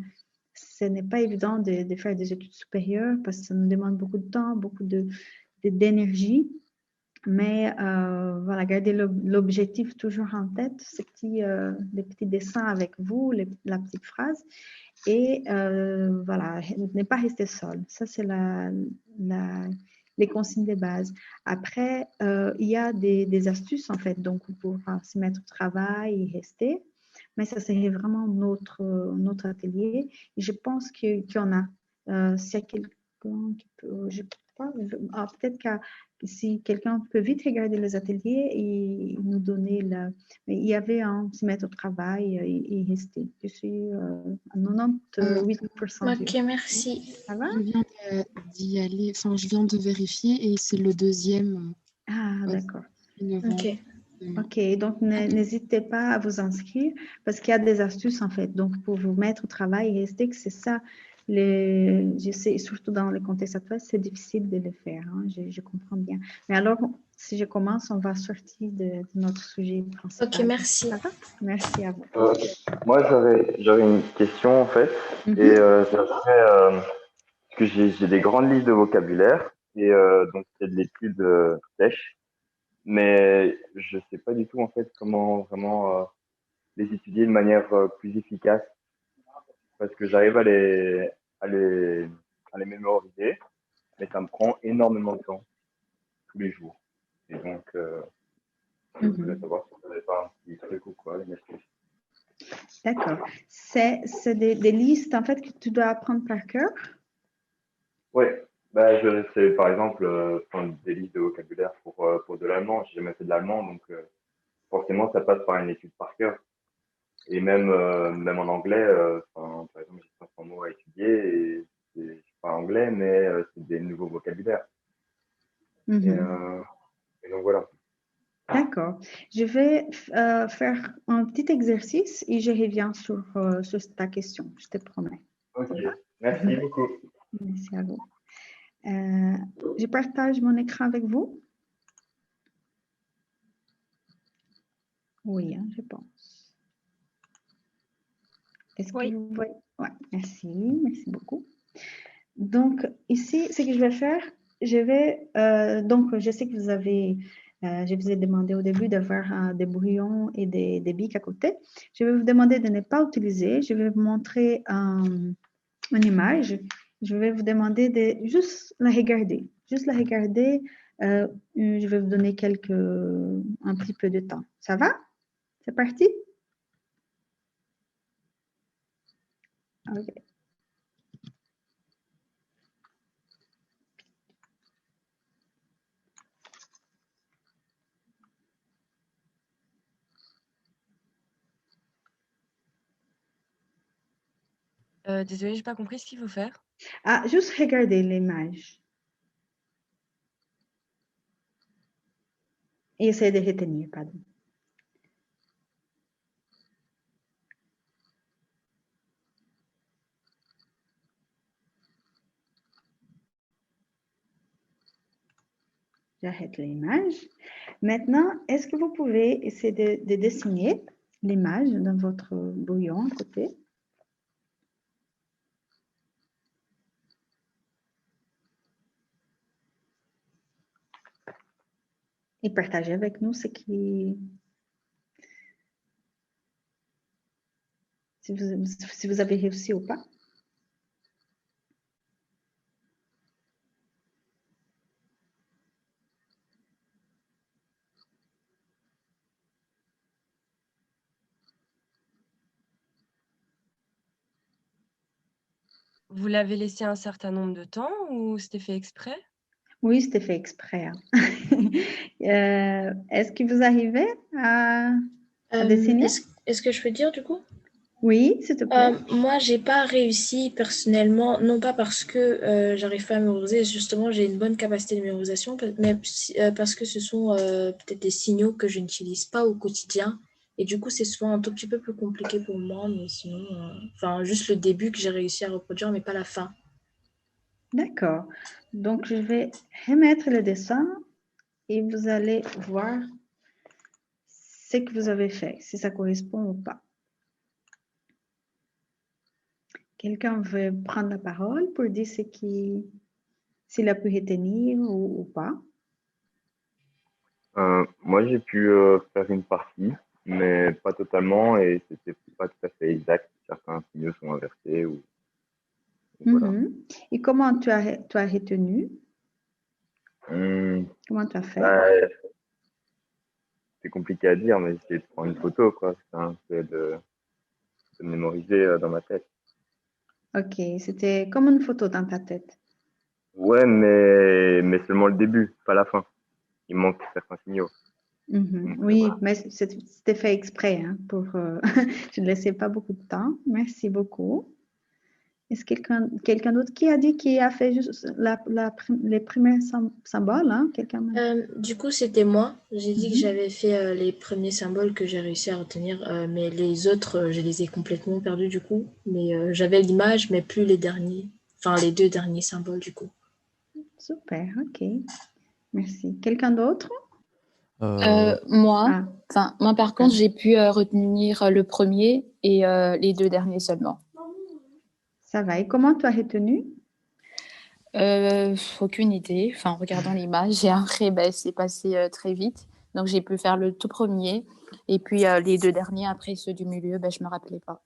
ce n'est pas évident de faire des études supérieures parce que ça nous demande beaucoup de temps, beaucoup d'énergie. Mais voilà, gardez l'objectif toujours en tête, les petits dessins avec vous, la petite phrase. Et voilà, ne pas rester seul. Ça, c'est les consignes de base. Après, il y a des astuces, en fait, donc pour se mettre au travail et rester. Mais ça serait vraiment notre atelier. Et je pense qu'il y en a. S'il y a quelqu'un qui peut... peut-être que si quelqu'un peut vite regarder les ateliers et nous donner mais il y avait se mettre au travail et rester. Je suis à 98% Ok, merci. Ça va? Je viens d'y aller, enfin, je viens de vérifier et c'est le deuxième. D'accord. Ok. Donc n'hésitez pas à vous inscrire parce qu'il y a des astuces en fait. Donc pour vous mettre au travail et rester, que c'est ça. Je sais, surtout dans le contexte actuel, c'est difficile de le faire. Hein, je comprends bien. Mais alors, si je commence, on va sortir de notre sujet principal. Ok, merci. Ça va? Merci à vous. Moi, j'avais une question en fait. Et ça serait parce que j'ai des grandes listes de vocabulaire et donc c'est de l'étude sèche. Mais je sais pas du tout en fait comment vraiment les étudier de manière plus efficace parce que j'arrive à les à les mémoriser, mais ça me prend énormément de temps tous les jours. Et donc, je voulais savoir si vous n'avez pas un petit truc ou quoi, une astuce. D'accord. C'est des listes, en fait, que tu dois apprendre par cœur? Oui, bah, c'est par exemple prendre des listes de vocabulaire pour de l'allemand. J'ai jamais fait de l'allemand, donc forcément, ça passe par une étude par cœur. Et même en anglais, par exemple, j'ai 500 mots à étudier et je parle anglais, mais c'est des nouveaux vocabulaires. Et donc voilà. D'accord. Je vais faire un petit exercice et je reviens sur ta question, je te promets. Ok, merci beaucoup. Merci à vous. Je partage mon écran avec vous. Oui, hein, je pense. Est-ce que vous voyez? Ouais, merci beaucoup. Donc, ici, ce que je vais faire, donc, je sais que je vous ai demandé au début d'avoir des brouillons et des bics à côté. Je vais vous demander de ne pas utiliser. Je vais vous montrer une image. Je vais vous demander de juste la regarder. Juste la regarder. Je vais vous donner un petit peu de temps. Ça va? C'est parti? OK. Désolée, j'ai pas compris ce qu'il faut faire. Ah, juste regarder l'image. Et essayer de retenir, pardon. J'arrête l'image. Maintenant, est-ce que vous pouvez essayer de dessiner l'image dans votre brouillon à côté? Et partager avec nous si vous avez réussi ou pas. Vous l'avez laissé un certain nombre de temps ou c'était fait exprès? Oui, c'était fait exprès. Hein. Est-ce que vous arrivez à dessiner? Est-ce que je peux dire du coup? Oui, s'il te plaît. Moi, j'ai pas réussi personnellement, non pas parce que j'arrive pas à mémoriser, justement, j'ai une bonne capacité de mémorisation, mais parce que ce sont peut-être des signaux que je n'utilise pas au quotidien. Et du coup, c'est souvent un tout petit peu plus compliqué pour moi, mais sinon, enfin, juste le début que j'ai réussi à reproduire, mais pas la fin. D'accord. Donc, je vais remettre le dessin et vous allez voir ce que vous avez fait, si ça correspond ou pas. Quelqu'un veut prendre la parole pour dire s'il a pu retenir ou pas? Moi, j'ai pu faire une partie, mais pas totalement, et c'était pas tout à fait exact. Certains signaux sont inversés. Voilà. Et comment tu as retenu? Comment tu as fait? C'est compliqué à dire, mais j'ai essayé de prendre une photo, quoi. C'est de mémoriser dans ma tête. Ok, c'était comme une photo dans ta tête. Ouais, mais seulement le début, pas la fin. Il manque certains signaux. Oui, mais c'était fait exprès. Hein, je ne laissais pas beaucoup de temps. Merci beaucoup. Est-ce quelqu'un d'autre qui a dit qu'il a fait juste les premiers symboles? Hein? Du coup, c'était moi. J'ai dit que j'avais fait les premiers symboles que j'ai réussi à retenir, mais les autres, je les ai complètement perdus du coup. Mais j'avais l'image, mais plus les derniers, enfin les deux derniers symboles du coup. Super, ok. Merci. Quelqu'un d'autre? Moi, par contre, j'ai pu retenir le premier et les deux derniers seulement. Ça va. Et comment tu as retenu? Aucune idée. Enfin, en regardant l'image, et après, c'est passé très vite. Donc, j'ai pu faire le tout premier. Et puis, les deux derniers, après ceux du milieu, je ne me rappelais pas.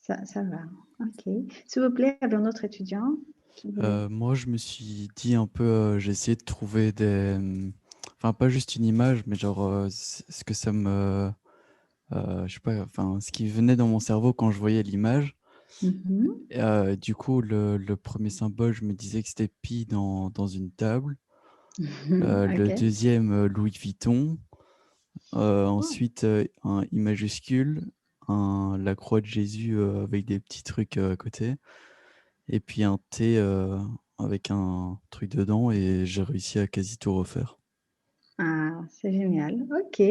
Ça va. OK. S'il vous plaît, il y avait un autre étudiant qui voulait... Moi, je me suis dit un peu, j'ai essayé de trouver enfin, pas juste une image, mais genre, ce que ça me... je sais pas, enfin, ce qui venait dans mon cerveau quand je voyais l'image. Du coup, le premier symbole, je me disais que c'était pi dans une table. Le OK. deuxième, Louis Vuitton. Ensuite, un I majuscule, la croix de Jésus avec des petits trucs à côté. Et puis un T avec un truc dedans. Et j'ai réussi à quasi tout refaire. Ah, c'est génial. OK.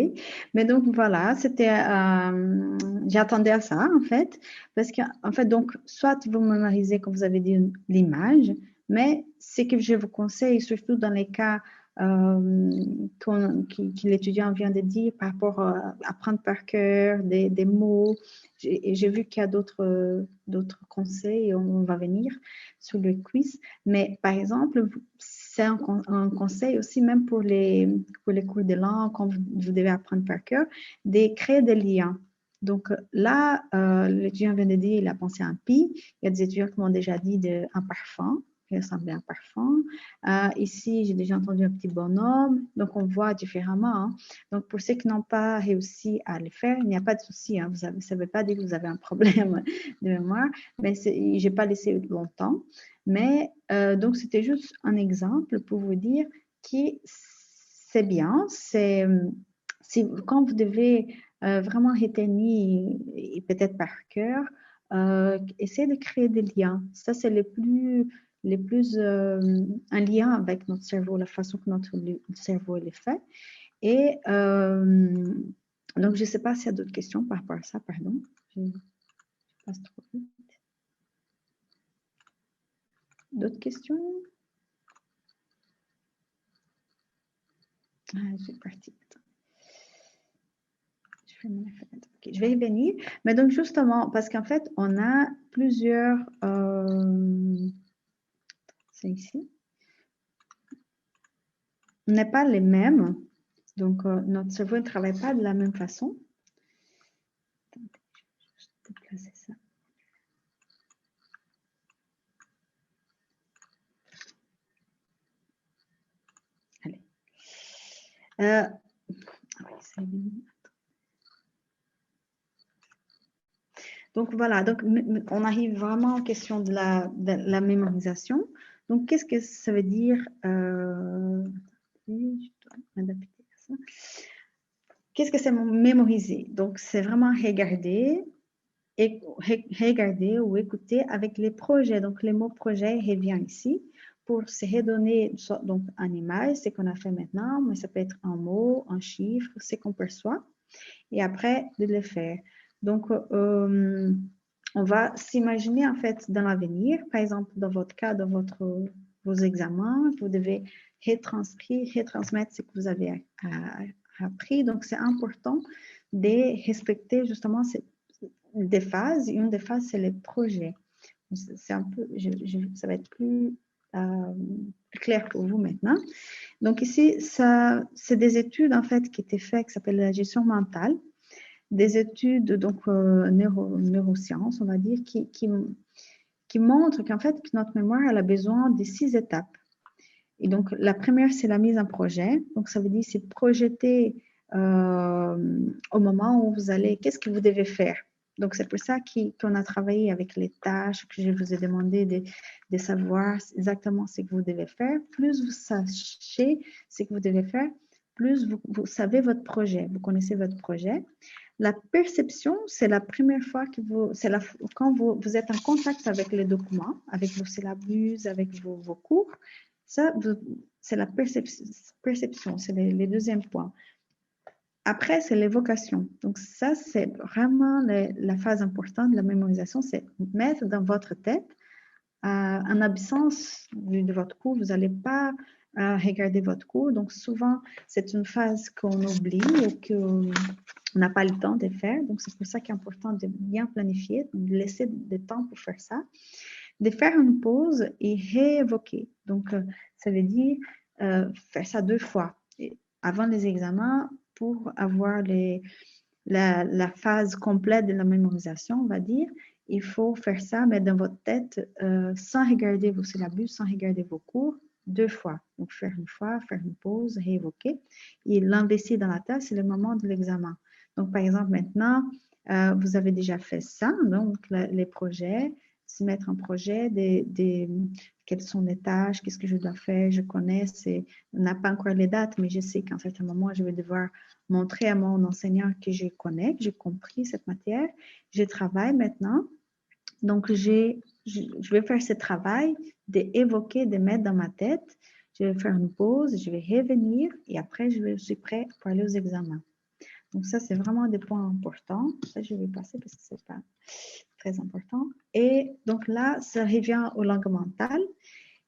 Mais donc, voilà, j'attendais à ça, en fait, parce qu'en fait, donc, soit vous mémorisez, comme vous avez dit, l'image, mais ce que je vous conseille, surtout dans les cas que l'étudiant vient de dire par rapport à apprendre par cœur des mots, j'ai vu qu'il y a d'autres conseils, on va venir sur le quiz, mais par exemple, c'est un conseil aussi même pour les cours de langue, quand vous devez apprendre par cœur, de créer des liens. Donc là, l'étudiant vient de dire, il a pensé à un pi. Il y a des étudiants qui m'ont déjà dit un parfum, qui ressemblait à un parfum. Ici, j'ai déjà entendu un petit bonhomme. Donc, on voit différemment. Hein. Donc, pour ceux qui n'ont pas réussi à le faire, il n'y a pas de souci. Hein. Ça ne veut pas dire que vous avez un problème de mémoire, mais je n'ai pas laissé longtemps. Mais donc, c'était juste un exemple pour vous dire que c'est bien. Quand vous devez vraiment retenir, et peut-être par cœur, essayez de créer des liens. Ça, c'est un lien avec notre cerveau, la façon que notre cerveau est fait. Et donc, je ne sais pas s'il y a d'autres questions par rapport à ça, pardon. Je passe trop vite. D'autres questions? Ah, je suis partie. Okay, je vais y venir. Mais donc, justement, parce qu'en fait, on a plusieurs... c'est ici. On n'est pas les mêmes. Donc, notre cerveau ne travaille pas de la même façon. Attendez, je vais juste déplacer ça. Allez. Donc, voilà. Donc, on arrive vraiment en question de la mémorisation. Donc, qu'est-ce que ça veut dire Qu'est-ce que c'est mémoriser? Donc, c'est vraiment regarder ou écouter avec les projets. Donc, le mot projet revient ici pour se redonner donc, une image, ce qu'on a fait maintenant, mais ça peut être un mot, un chiffre, ce qu'on perçoit, et après, de le faire. Donc, on va s'imaginer en fait dans l'avenir, par exemple, dans votre cas, dans vos examens, vous devez retransmettre ce que vous avez appris. Donc, c'est important de respecter justement des phases. Une des phases, c'est les projets. C'est un peu, ça va être plus clair pour vous maintenant. Donc ici, c'est des études en fait qui étaient faites, qui s'appellent la gestion mentale, des études donc neurosciences, on va dire, qui montrent qu'en fait que notre mémoire elle a besoin de 6 étapes. Et donc la première, c'est la mise en projet. Donc ça veut dire c'est projeter au moment où vous allez, qu'est-ce que vous devez faire. Donc, c'est pour ça qu'on a travaillé avec les tâches, que je vous ai demandé de savoir exactement ce que vous devez faire. Plus vous sachez ce que vous devez faire, plus vous savez votre projet, vous connaissez votre projet. La perception, c'est la première fois que quand vous êtes en contact avec les documents, avec vos syllabus, avec vos cours. Ça, c'est la perception, c'est les deuxièmes points. Après, c'est l'évocation. Donc, ça, c'est vraiment la phase importante de la mémorisation, c'est mettre dans votre tête, en absence de votre cours, vous n'allez pas regarder votre cours. Donc, souvent, c'est une phase qu'on oublie ou qu'on n'a pas le temps de faire. Donc, c'est pour ça qu'il est important de bien planifier, de laisser du temps pour faire ça, de faire une pause et réévoquer. Donc, ça veut dire faire ça 2 fois. Et avant les examens, pour avoir la phase complète de la mémorisation, on va dire, il faut faire ça, mais dans votre tête, sans regarder vos syllabus, sans regarder vos cours, 2 fois. Donc, faire une fois, faire une pause, réévoquer. Et l'investir dans la tâche, c'est le moment de l'examen. Donc, par exemple, maintenant, vous avez déjà fait ça, donc les projets, se mettre un projet, quelles sont les tâches, qu'est-ce que je dois faire, je connais, on n'a pas encore les dates, mais je sais qu'à un certain moment, je vais devoir montrer à mon enseignant que je connais, que j'ai compris cette matière, je travaille maintenant, donc je vais faire ce travail d'évoquer, de mettre dans ma tête, je vais faire une pause, je vais revenir et après, je suis prêt pour aller aux examens. Donc ça, c'est vraiment des points importants. Ça, je vais passer parce que ce n'est pas très important. Et donc là, ça revient aux langues mentales.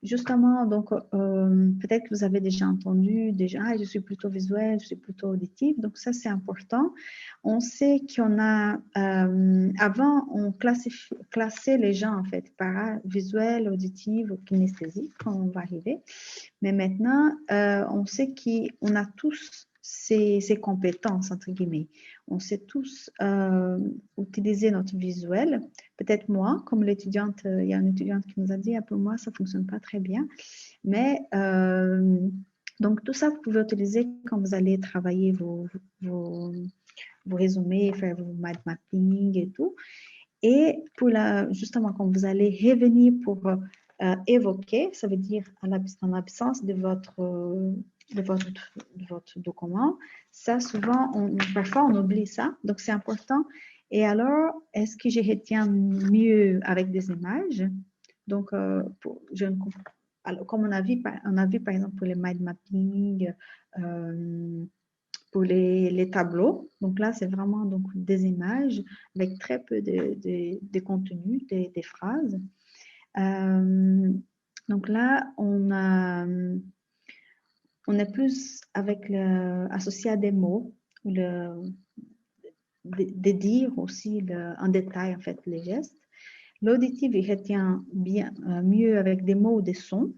Justement, donc, peut-être que vous avez déjà entendu, je suis plutôt visuel, je suis plutôt auditif. Donc ça, c'est important. On sait qu'on a, avant, on classait les gens, en fait, par visuel, auditif ou kinesthésique, quand on va arriver. Mais maintenant, on sait qu'on a tous ces compétences, entre guillemets. On sait tous utiliser notre visuel. Peut-être moi, comme l'étudiante, il y a une étudiante qui nous a dit, pour moi, ça ne fonctionne pas très bien. Mais donc, tout ça, vous pouvez utiliser quand vous allez travailler vos résumés, faire vos mind mapping et tout. Et pour justement, quand vous allez revenir pour évoquer, ça veut dire en l'absence de votre document. Ça, souvent, parfois, on oublie ça. Donc, c'est important. Et alors, est-ce que je retiens mieux avec des images? Donc, alors, comme on a vu, par exemple, pour les mind mapping, pour les tableaux. Donc là, c'est vraiment donc, des images avec très peu de contenu, des phrases. Donc là, on est plus associé à des mots, de dire aussi en détail en fait les gestes. L'auditif, il retient mieux avec des mots ou des sons.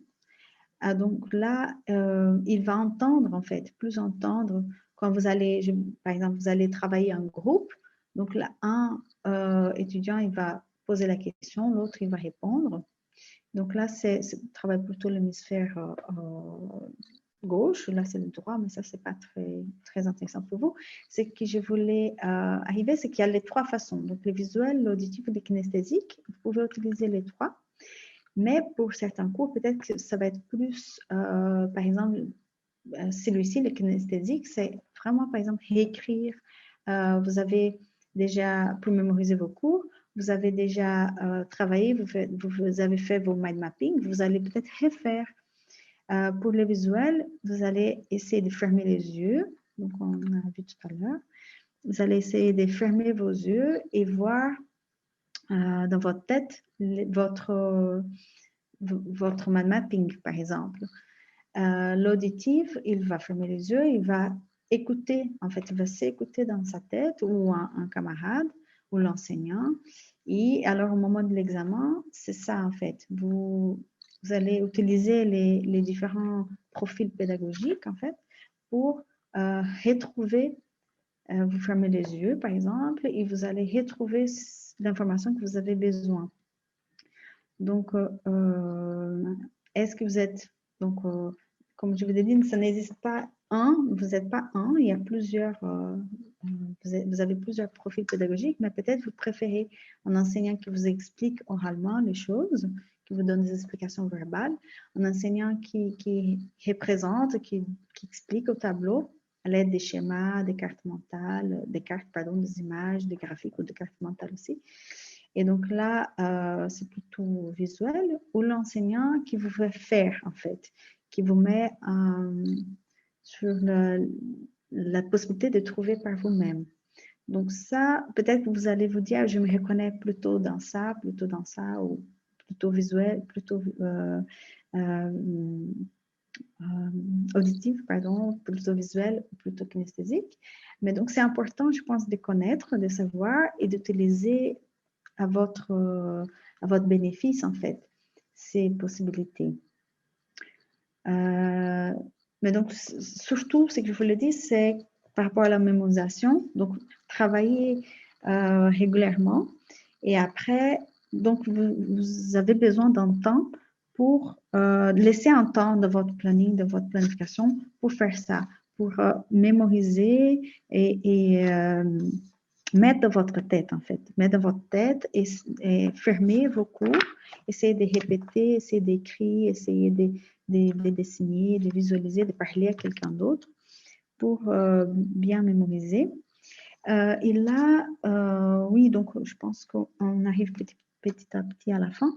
Donc là, il va entendre en fait, plus entendre quand vous allez, par exemple, vous allez travailler en groupe. Donc là, un étudiant, il va poser la question, l'autre, il va répondre. Donc là, c'est travaille plutôt l'hémisphère gauche, là c'est le droit, mais ça c'est pas très intéressant pour vous. C'est que je voulais arriver, c'est qu'il y a les 3 façons, donc le visuel, l'auditif et le kinesthésique. Vous pouvez utiliser les 3, mais pour certains cours, peut-être que ça va être plus, par exemple, celui-ci, le kinesthésique, c'est vraiment, par exemple, réécrire. Vous avez déjà, pour mémoriser vos cours, vous avez déjà travaillé, vous avez fait vos mind mapping, vous allez peut-être refaire. Pour le visuel, vous allez essayer de fermer les yeux. Donc, on a vu tout à l'heure. Vous allez essayer de fermer vos yeux et voir dans votre tête votre mind mapping, par exemple. L'auditif, il va fermer les yeux, il va écouter, en fait, il va s'écouter dans sa tête ou un camarade ou l'enseignant. Et alors, au moment de l'examen, c'est ça, en fait. Vous allez utiliser les différents profils pédagogiques, en fait, pour retrouver, vous fermez les yeux, par exemple, et vous allez retrouver l'information que vous avez besoin. Donc, est-ce que vous êtes, donc, comme je vous ai dit, ça n'existe pas vous n'êtes pas il y a plusieurs, vous avez plusieurs profils pédagogiques, mais peut-être vous préférez un enseignant qui vous explique oralement les choses, qui vous donne des explications verbales, un enseignant qui représente, qui explique au tableau à l'aide des schémas, des cartes mentales, des images, des graphiques ou des cartes mentales aussi. Et donc là, c'est plutôt visuel, ou l'enseignant qui vous fait faire, en fait, qui vous met sur la possibilité de trouver par vous-même. Donc ça, peut-être que vous allez vous dire, je me reconnais plutôt dans ça, ou plutôt visuel, plutôt auditif, pardon, plutôt visuel, plutôt kinesthésique. Mais donc c'est important, je pense, de connaître, de savoir et d'utiliser à votre bénéfice, en fait, ces possibilités. Mais donc, surtout, ce que je voulais dire, c'est par rapport à la mémorisation, donc travailler régulièrement Et après, donc, vous avez besoin d'un temps pour laisser un temps de votre planning, de votre planification pour faire ça, pour mémoriser et mettre dans votre tête, en fait. Mettre dans votre tête et fermer vos cours, essayer de répéter, essayer d'écrire, essayer de dessiner, de visualiser, de parler à quelqu'un d'autre pour bien mémoriser. Et là, oui, donc je pense qu'on arrive petit à petit à la fin.